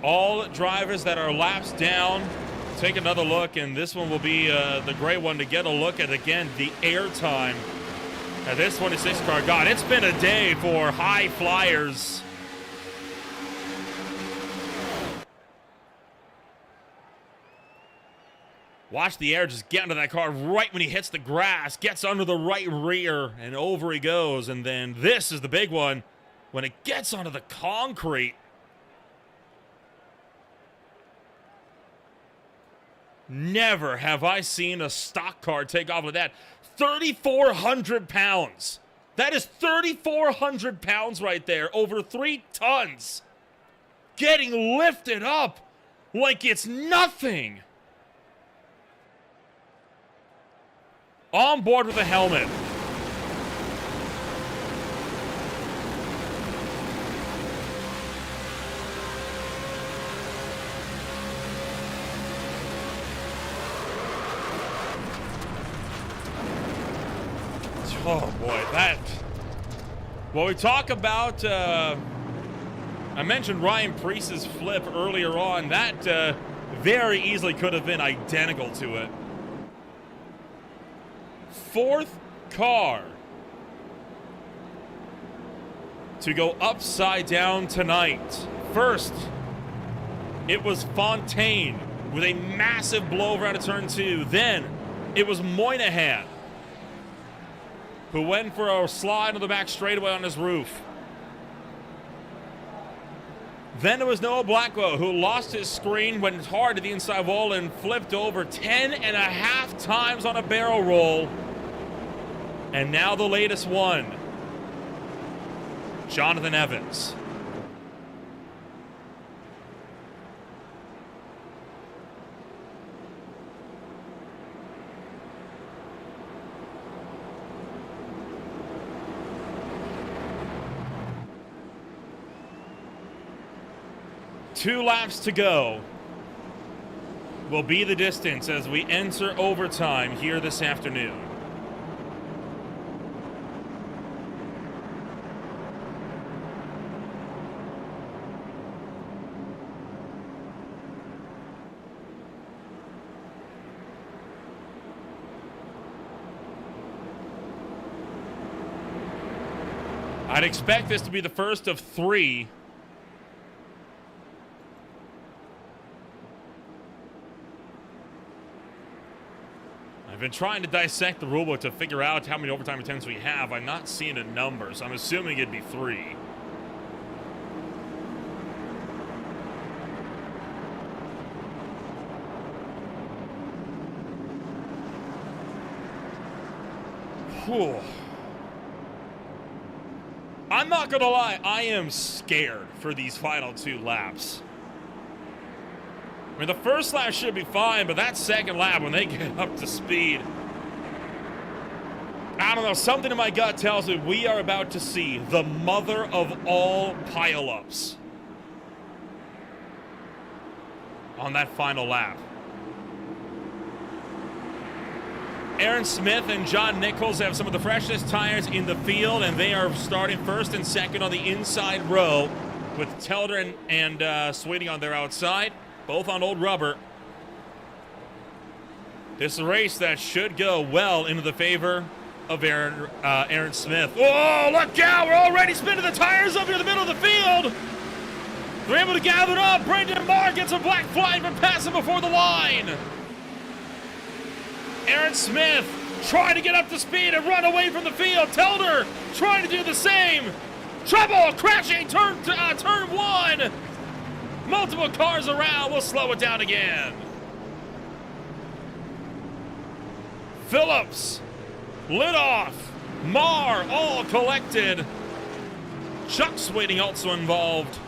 All drivers that are laps down, take another look, and this one will be the great one to get a look at. Again, the air time that this 26 car got. It's been a day for high flyers. Watch the air just get into that car right when he hits the grass, gets under the right rear, and over he goes. And then this is the big one. When it gets onto the concrete, never have I seen a stock car take off like that. 3,400 pounds. That is 3,400 pounds right there. Over 3 tons. Getting lifted up like it's nothing. On board with a helmet. Oh boy, that. Well, we talk about. I mentioned Ryan Preece's flip earlier on. That very easily could have been identical to it. 4th car to go upside down tonight. First, it was Fontaine with a massive blowover out of turn 2. Then, it was Moynihan, who went for a slide on the back straightaway on his roof. Then it was Noah Blackwell, who lost his screen, went hard to the inside wall, and flipped over 10.5 times on a barrel roll. And now the latest one, Jonathan Evans. Two laps to go will be the distance as we enter overtime here this afternoon. I'd expect this to be the first of 3. I've been trying to dissect the rulebook to figure out how many overtime attempts we have. I'm not seeing a number, so I'm assuming it'd be 3. Whew. I'm not gonna lie, I am scared for these final 2 laps. I mean, the first lap should be fine, but that second lap, when they get up to speed, I don't know, something in my gut tells me we are about to see the mother of all pileups on that final lap. Aaron Smith and John Nichols have some of the freshest tires in the field, and they are starting first and second on the inside row with Telder and Sweeting on their outside, both on old rubber. This is a race that should go well into the favor of Aaron Smith. Oh, look out! We're already spinning the tires up near the middle of the field. They're able to gather it up. Brendan Marr gets a black flag for passing before the line. Aaron Smith trying to get up to speed and run away from the field. Telder trying to do the same. Trouble crashing turn 1. Multiple cars around. We'll slow it down again. Phillips lit off. Marr all collected. Chuck Sweeting also involved.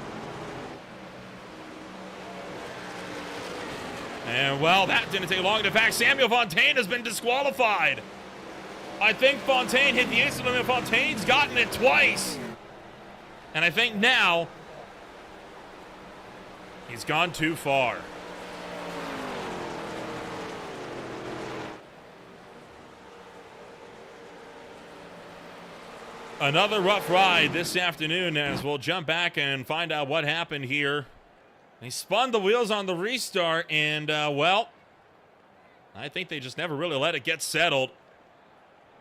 And, well, that didn't take long. In fact, Samuel Fontaine has been disqualified. I think Fontaine hit the exit limit. Fontaine's gotten it twice. And I think now he's gone too far. Another rough ride this afternoon as we'll jump back and find out what happened here. He spun the wheels on the restart, and, well, I think they just never really let it get settled.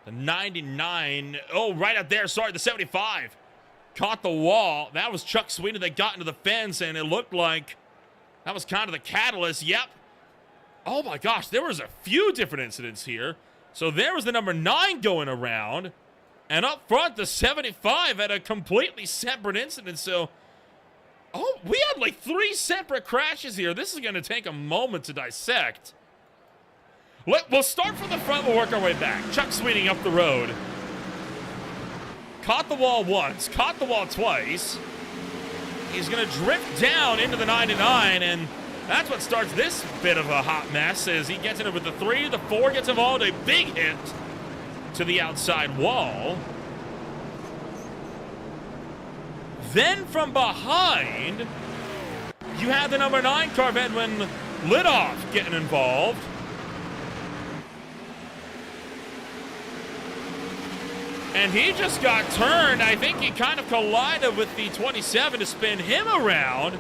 The 99, oh, right up there, sorry, the 75 caught the wall. That was Chuck Sweeting that got into the fence, and it looked like that was kind of the catalyst. Yep, Oh my gosh, there was a few different incidents here. So there was the number 9 going around. And up front, the 75 had a completely separate incident. So, oh, we had like 3 separate crashes here. This is going to take a moment to dissect. We'll start from the front. We'll work our way back. Chuck Sweeting up the road. Caught the wall once. Caught the wall twice. He's going to drift down into the 99, and that's what starts this bit of a hot mess as he gets into with the 3. The 4 gets involved. A big hit to the outside wall. Then from behind, you have the number 9 Corvette when Lidoff getting involved. And he just got turned. I think he kind of collided with the 27 to spin him around.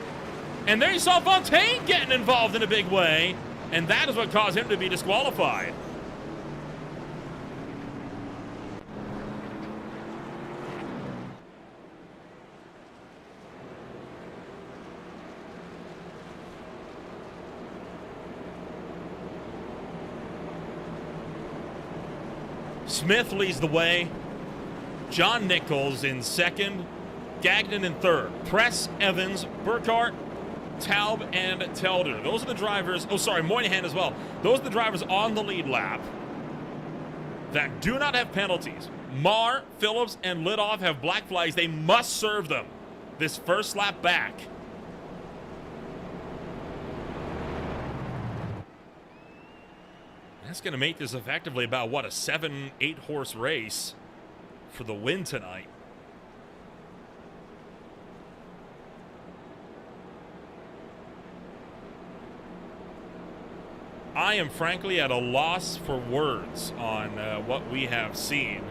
And there you saw Fontaine getting involved in a big way. And that is what caused him to be disqualified. Smith leads the way. John Nichols in second. Gagnon in third. Press, Evans, Burkhart, Taub, and Telder. Those are the drivers. Oh, sorry, Moynihan as well. Those are the drivers on the lead lap that do not have penalties. Marr, Phillips, and Lidoff have black flags. They must serve them this first lap back. That's going to make this effectively about, what, a 7-8 horse race for the win tonight. I am frankly at a loss for words on what we have seen.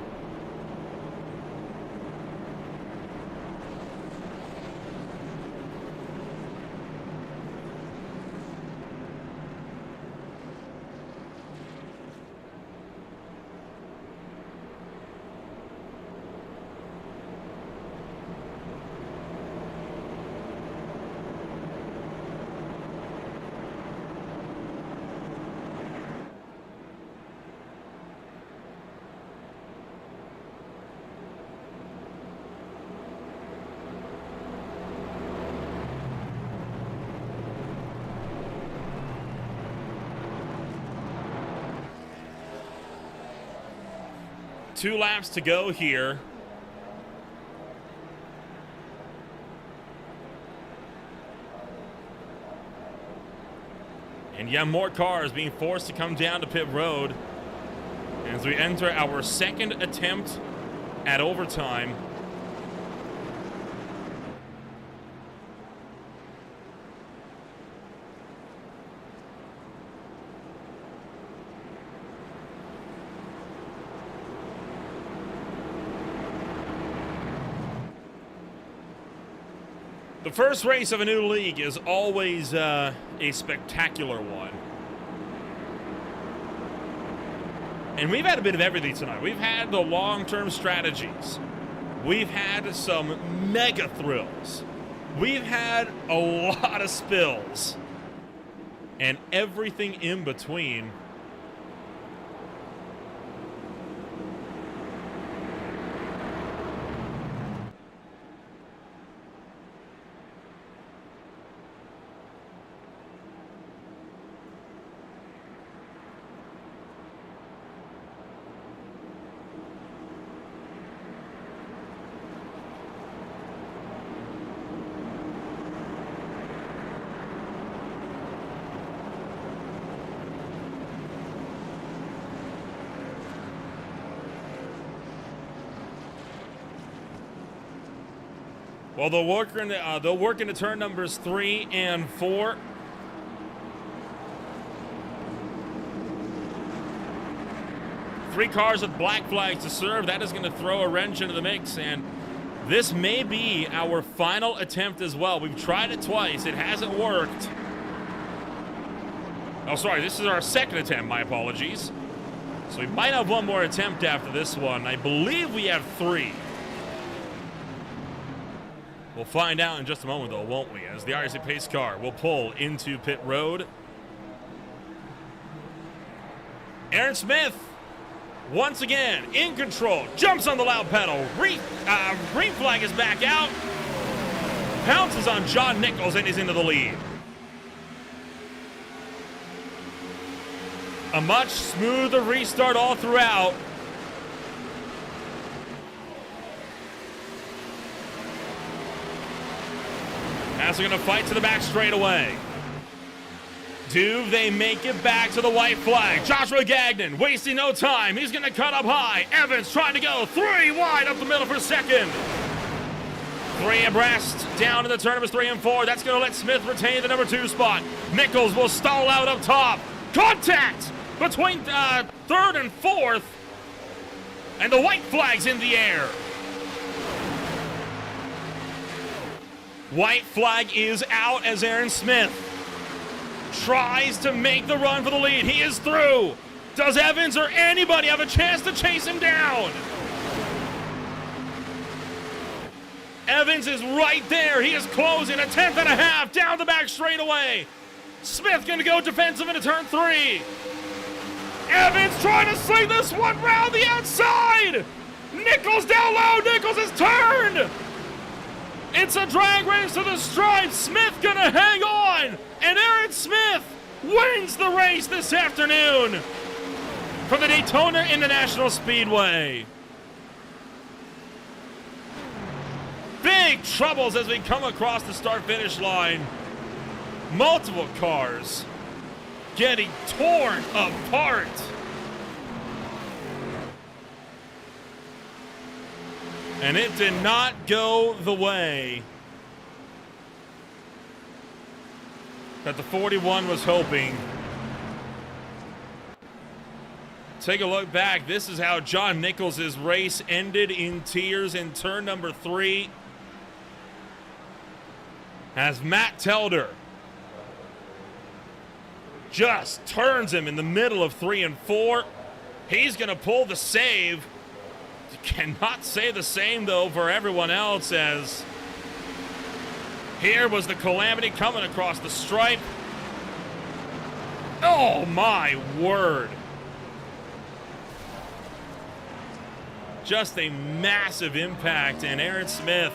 Two laps to go here. And yeah, more cars being forced to come down to pit road as we enter our second attempt at overtime. The first race of a new league is always a spectacular one. And we've had a bit of everything tonight. We've had the long-term strategies. We've had some mega thrills. We've had a lot of spills. And everything in between. Well, they'll work into turn numbers 3 and 4. Three cars with black flags to serve. That is going to throw a wrench into the mix, and this may be our final attempt as well. We've tried it twice. It hasn't worked. Oh, sorry. This is our second attempt. My apologies. So we might have one more attempt after this one. I believe we have 3. We'll find out in just a moment, though, won't we? As the IRC pace car will pull into pit road. Aaron Smith, once again, in control, jumps on the loud pedal. Green flag is back out. Pounces on John Nichols and is into the lead. A much smoother restart all throughout. As they're going to fight to the back straightaway. Do they make it back to the white flag? Joshua Gagnon wasting no time. He's going to cut up high. Evans trying to go 3 wide up the middle for second. 3 abreast. Down in the turn numbers 3 and 4. That's going to let Smith retain the number 2 spot. Nichols will stall out up top. Contact between 3rd and 4th. And the white flag's in the air. White flag is out as Aaron Smith tries to make the run for the lead. He is through. Does Evans or anybody have a chance to chase him down? Evans is right there. He is closing a 10th and a half down the back straightaway. Smith going to go defensive into turn 3. Evans trying to sling this one round the outside. Nichols down low. Nichols is turned. It's a drag race to the stripe. Smith gonna hang on. And Aaron Smith wins the race this afternoon from the Daytona International Speedway. Big troubles as we come across the start-finish line. Multiple cars getting torn apart. And it did not go the way that the 41 was hoping. Take a look back. This is how John Nichols' race ended in tears in turn number 3. As Matt Telder just turns him in the middle of 3 and 4. He's going to pull the save. Cannot say the same, though, for everyone else, as here was the calamity coming across the stripe. Oh, my word. Just a massive impact, and Aaron Smith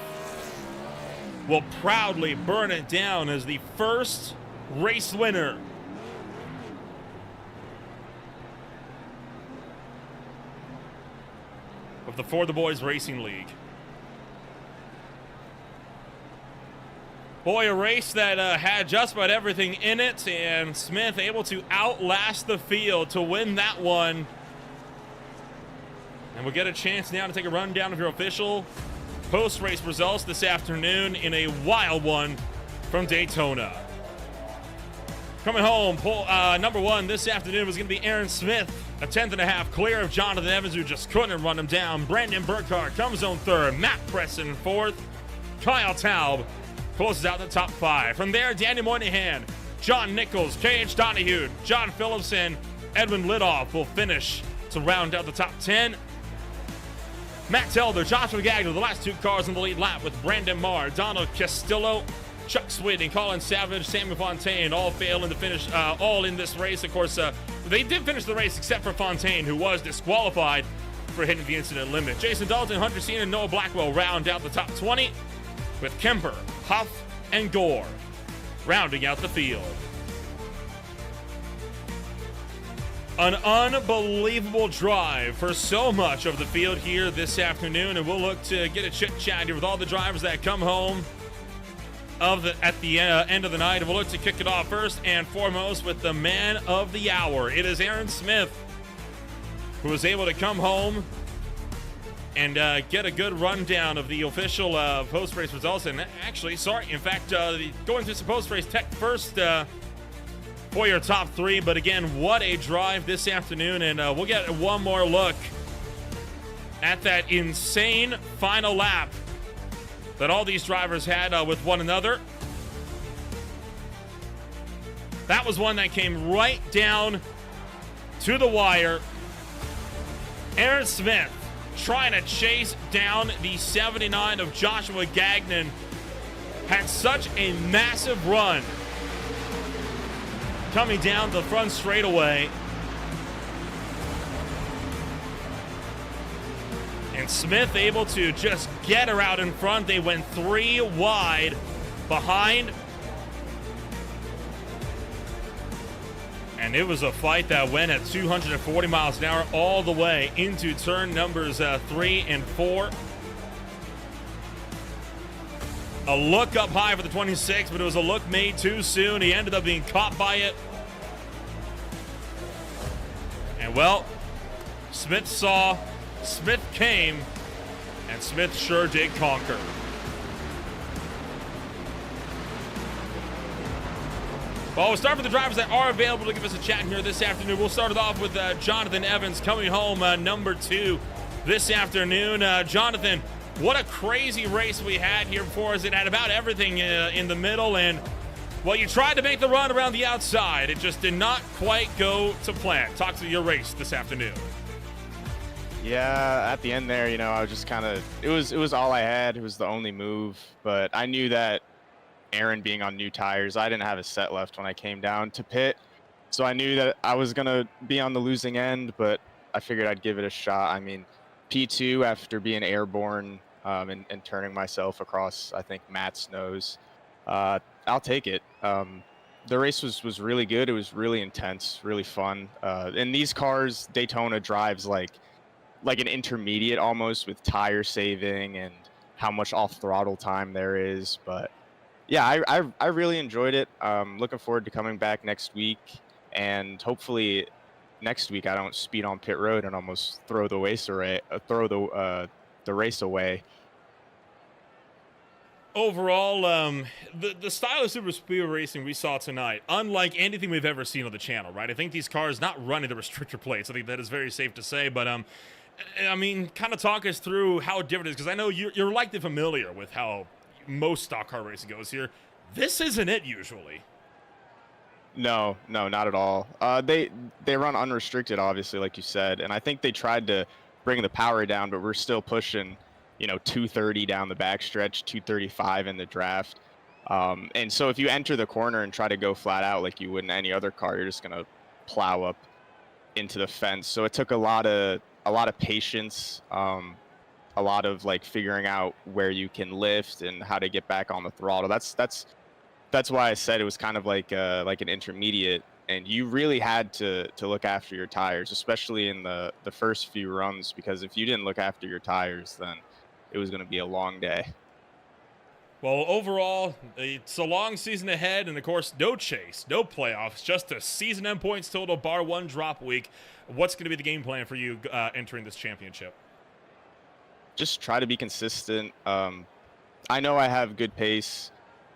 will proudly burn it down as the first race winner of the For the Boys Racing League. Boy, a race that had just about everything in it, and Smith able to outlast the field to win that one. And we'll get a chance now to take a rundown of your official post-race results this afternoon in a wild one from Daytona. Coming home, number 1 this afternoon was going to be Aaron Smith, a 10th and a half clear of Jonathan Evans, who just couldn't run him down. Brandon Burkhardt comes home 3rd. Matt Preston 4th. Kyle Taub closes out the top 5. From there, Danny Moynihan, John Nichols, K.H. Donahue, John Phillipson, Edwin Lidoff will finish to round out the top 10. Matt Telder, Joshua Gagnon, the last 2 cars in the lead lap with Brandon Marr, Donald Castillo, Chuck Sweeney, Colin Savage, Samuel Fontaine, all fail in the finish, all in this race. Of course, they did finish the race except for Fontaine, who was disqualified for hitting the incident limit. Jason Dalton, Hunter Cena, and Noah Blackwell round out the top 20, with Kemper, Huff, and Gore rounding out the field. An unbelievable drive for so much of the field here this afternoon, and we'll look to get a chit-chat here with all the drivers that come home at the end of the night. And we'll look to kick it off first and foremost with the man of the hour. It is Aaron Smith, who was able to come home and get a good rundown of the official post-race results. And actually, going through some post-race tech first for your top 3. But again, what a drive this afternoon. And we'll get one more look at that insane final lap that all these drivers had with one another. That was one that came right down to the wire. Aaron Smith trying to chase down the 79 of Joshua Gagnon. Had such a massive run coming down the front straightaway. And Smith able to just get her out in front. They went 3 wide behind. And it was a fight that went at 240 miles an hour all the way into turn numbers 3 and 4. A look up high for the 26, but it was a look made too soon. He ended up being caught by it. And well, Smith saw, Smith came, and Smith sure did conquer. Well, we'll start with the drivers that are available to give us a chat here this afternoon. We'll start it off with Jonathan Evans coming home number 2 this afternoon. Jonathan, what a crazy race we had here before us. It had about everything in the middle, and well, you tried to make the run around the outside. It just did not quite go to plan. Talk to your race this afternoon. Yeah, at the end there, you know, I was just kind of, it was all I had. It was the only move, but I knew that Aaron being on new tires, I didn't have a set left when I came down to pit. So I knew that I was going to be on the losing end, but I figured I'd give it a shot. I mean, P2 after being airborne and turning myself across, I think, Matt's nose, I'll take it. The race was really good. It was really intense, really fun. And these cars, Daytona drives like an intermediate almost, with tire saving and how much off throttle time there is. But yeah, I really enjoyed it. Looking forward to coming back next week, and hopefully next week I don't speed on pit road and almost throw the race away. Overall, the style of super speedway racing we saw tonight, unlike anything we've ever seen on the channel, right? I think these cars not running the restrictor plates. I think that is very safe to say. But I mean, kind of talk us through how different it is, because I know you're likely familiar with how most stock car racing goes here. This isn't it usually. No, not at all. They run unrestricted, obviously, like you said, and I think they tried to bring the power down, but we're still pushing, 230 down the backstretch, 235 in the draft. And so if you enter the corner and try to go flat out like you would in any other car, you're just gonna plow up into the fence. So it took a lot of patience, a lot of like figuring out where you can lift and how to get back on the throttle. That's why I said it was kind of like an intermediate, and you really had to look after your tires, especially in the first few runs, because if you didn't look after your tires, then it was going to be a long day. Well, overall, it's a long season ahead, and of course, no chase, no playoffs, just a season end points total, bar 1 drop week. What's going to be the game plan for you entering this championship? Just try to be consistent. I know I have good pace,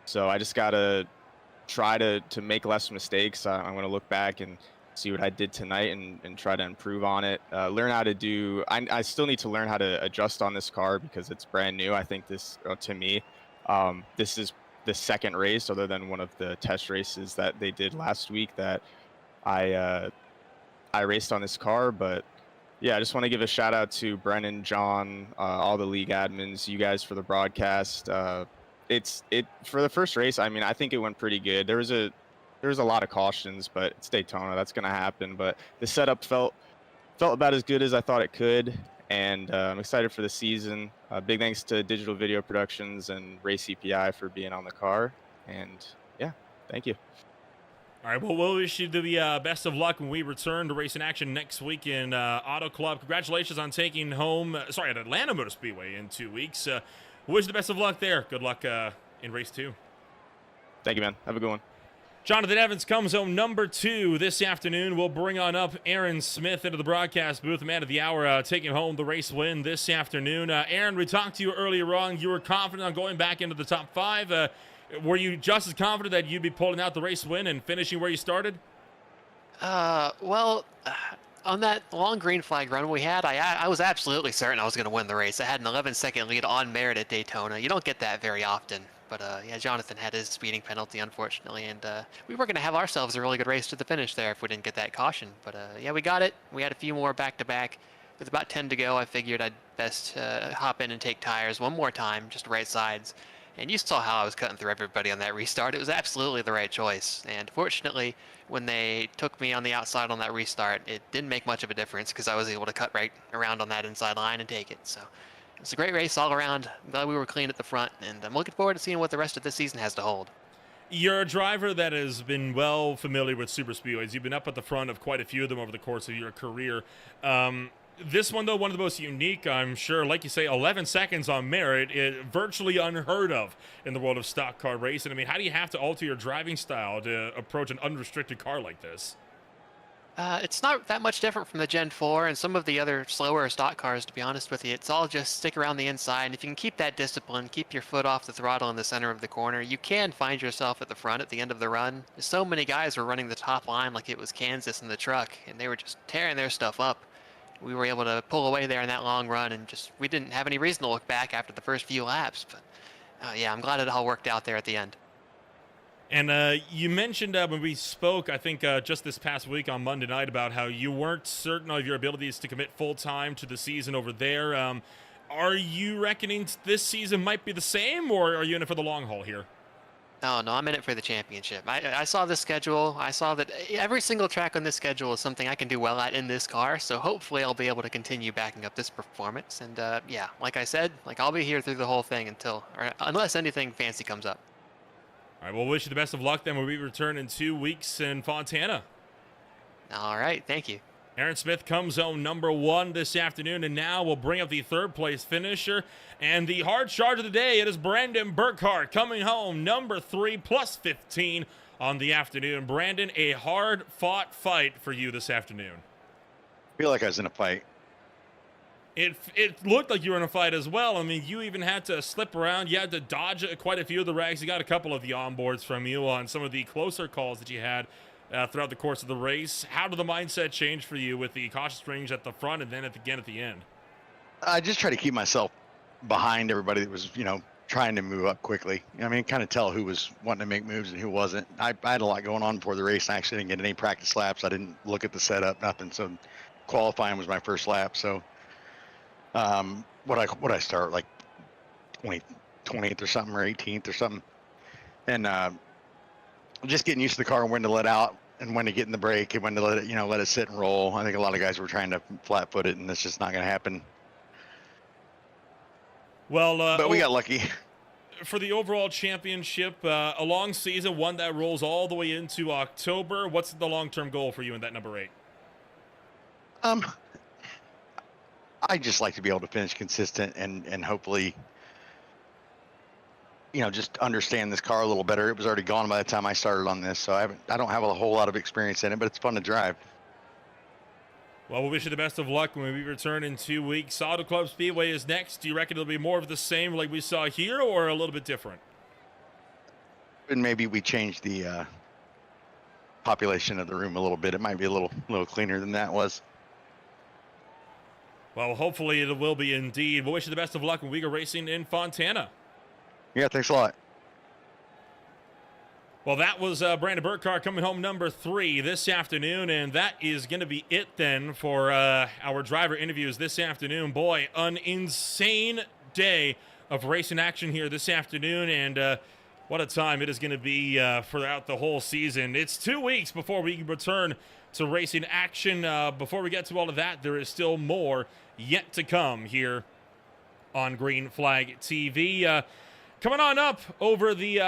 so I just got to try to make less mistakes. I'm going to look back and see what I did tonight and try to improve on it. Learn how to do, I still need to learn how to adjust on this car because it's brand new. I think this, to me, this is the second race other than one of the test races that they did last week that I raced on this car. But yeah, I just want to give a shout out to Brennan, John, all the league admins, you guys for the broadcast. For the first race, I mean, I think it went pretty good. There was a lot of cautions, but it's Daytona, that's going to happen. But the setup felt about as good as I thought it could, and I'm excited for the season. Big thanks to Digital Video Productions and Race EPI for being on the car, and yeah, thank you. All right, well, we'll wish you the best of luck when we return to racing action next week in Auto Club. Congratulations on taking home, at Atlanta Motor Speedway in 2 weeks. Wish you the best of luck there. Good luck in race 2. Thank you, man. Have a good one. Jonathan Evans comes home number 2 this afternoon. We'll bring on up Aaron Smith into the broadcast booth, man of the hour, taking home the race win this afternoon. Aaron, we talked to you earlier on. You were confident on going back into the top 5. Were you just as confident that you'd be pulling out the race win and finishing where you started? Well, on that long green flag run we had, I was absolutely certain I was going to win the race. I had an 11-second lead on merit at Daytona. You don't get that very often. But yeah, Jonathan had his speeding penalty, unfortunately, and we were going to have ourselves a really good race to the finish there if we didn't get that caution. But yeah, we got it. We had a few more back-to-back. With about 10 to go, I figured I'd best hop in and take tires one more time, just right sides, And you saw how I was cutting through everybody on that restart. It was absolutely the right choice. And fortunately, when they took me on the outside on that restart, it didn't make much of a difference because I was able to cut right around on that inside line and take it. So it was a great race all around. I'm glad we were clean at the front, and I'm looking forward to seeing what the rest of this season has to hold. You're a driver that has been well familiar with super speedways. You've been up at the front of quite a few of them over the course of your career. This one, though, one of the most unique, I'm sure, like you say, 11 seconds on merit, virtually unheard of in the world of stock car racing. I mean, how do you have to alter your driving style to approach an unrestricted car like this? It's not that much different from the Gen 4 and some of the other slower stock cars, to be honest with you. It's all just stick around the inside, and if you can keep that discipline, keep your foot off the throttle in the center of the corner, you can find yourself at the front at the end of the run. So many guys were running the top line like it was Kansas in the truck, and they were just tearing their stuff up. We were able to pull away there in that long run, and we didn't have any reason to look back after the first few laps. But yeah, I'm glad it all worked out there at the end. And you mentioned when we spoke, I think just this past week on Monday night, about how you weren't certain of your abilities to commit full time to the season over there. Are you reckoning this season might be the same, or are you in it for the long haul here? Oh, no, I'm in it for the championship. I saw the schedule. I saw that every single track on this schedule is something I can do well at in this car, so hopefully I'll be able to continue backing up this performance. And yeah, like I said, I'll be here through the whole thing unless anything fancy comes up. All right, well, wish you the best of luck then when we return in 2 weeks in Fontana. All right, thank you. Aaron Smith comes home number 1 this afternoon, and now we'll bring up the third-place finisher. And the hard charge of the day, it is Brandon Burkhart coming home number 3 plus 15 on the afternoon. Brandon, a hard-fought fight for you this afternoon. I feel like I was in a fight. It looked like you were in a fight as well. I mean, you even had to slip around. You had to dodge quite a few of the wrecks. You got a couple of the onboards from you on some of the closer calls that you had throughout the course of the race. How did the mindset change for you with the cautious range at the front and then again at the end? I just try to keep myself behind everybody that was, trying to move up quickly. I mean, kind of tell who was wanting to make moves and who wasn't. I had a lot going on before the race. I actually didn't get any practice laps. I didn't look at the setup, nothing. So qualifying was my first lap. So what I start like 20th or something, or 18th or something, and just getting used to the car and when to let out and when to get in the brake and when to let it sit and roll. I think a lot of guys were trying to flat foot it, and that's just not going to happen. Well, but we got lucky. For the overall championship, a long season, one that rolls all the way into October. What's the long-term goal for you in that number 8? I just like to be able to finish consistent and hopefully, just understand this car a little better. It was already gone by the time I started on this, so I don't have a whole lot of experience in it, but it's fun to drive. Well, we wish you the best of luck when we return in 2 weeks. Auto Club Speedway is next. Do you reckon it'll be more of the same like we saw here, or a little bit different? And maybe we change the population of the room a little bit. It might be a little cleaner than that was. Well, hopefully it will be indeed. We'll wish you the best of luck when we go racing in Fontana. Yeah, thanks a lot. Well, that was Brandon Burkhart coming home number 3 this afternoon, and that is going to be it then for our driver interviews this afternoon. Boy, an insane day of racing action here this afternoon, and what a time it is going to be throughout the whole season. It's 2 weeks before we return to racing action. Before we get to all of that, there is still more yet to come here on Green Flag TV. Coming on up over the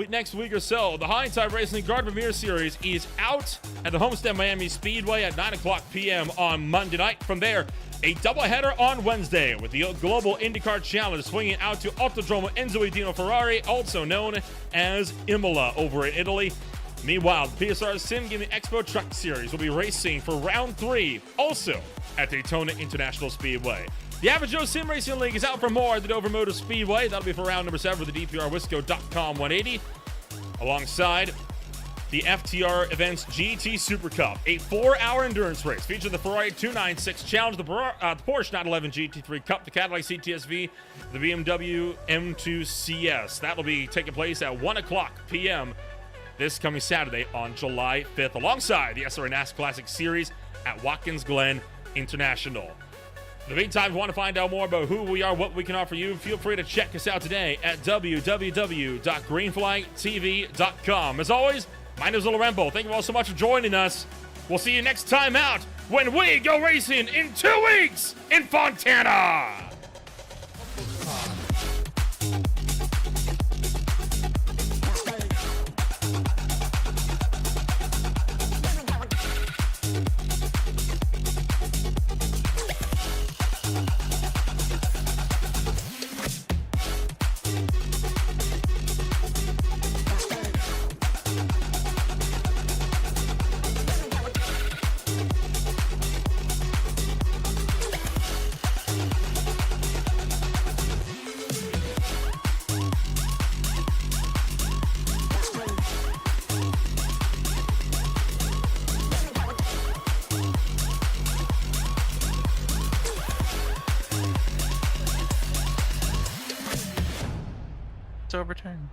next week or so, the Hindsight Racing Guard Premier Series is out at the Homestead Miami Speedway at 9 o'clock p.m. on Monday night. From there, a doubleheader on Wednesday with the Global IndyCar Challenge swinging out to Autodromo Enzo Dino Ferrari, also known as Imola, over in Italy. Meanwhile, the PSR Sim Gaming Expo Truck Series will be racing for round 3, also at Daytona International Speedway. The Average Joe Sim Racing League is out for more at the Dover Motor Speedway. That'll be for round number 7 for the DPRWisco.com 180. Alongside the FTR Events GT Super Cup, a 4-hour endurance race featuring the Ferrari 296 Challenge, the Porsche 911 GT3 Cup, the Cadillac CTSV, the BMW M2 CS. That'll be taking place at 1 o'clock p.m. this coming Saturday on July 5th, alongside the SRNAS Classic Series at Watkins Glen International. In the meantime, if you want to find out more about who we are, what we can offer you, feel free to check us out today at www.greenflagtv.com. As always, my name is Little Rembo. Thank you all so much for joining us. We'll see you next time out when we go racing in 2 weeks in Fontana. It's overturned.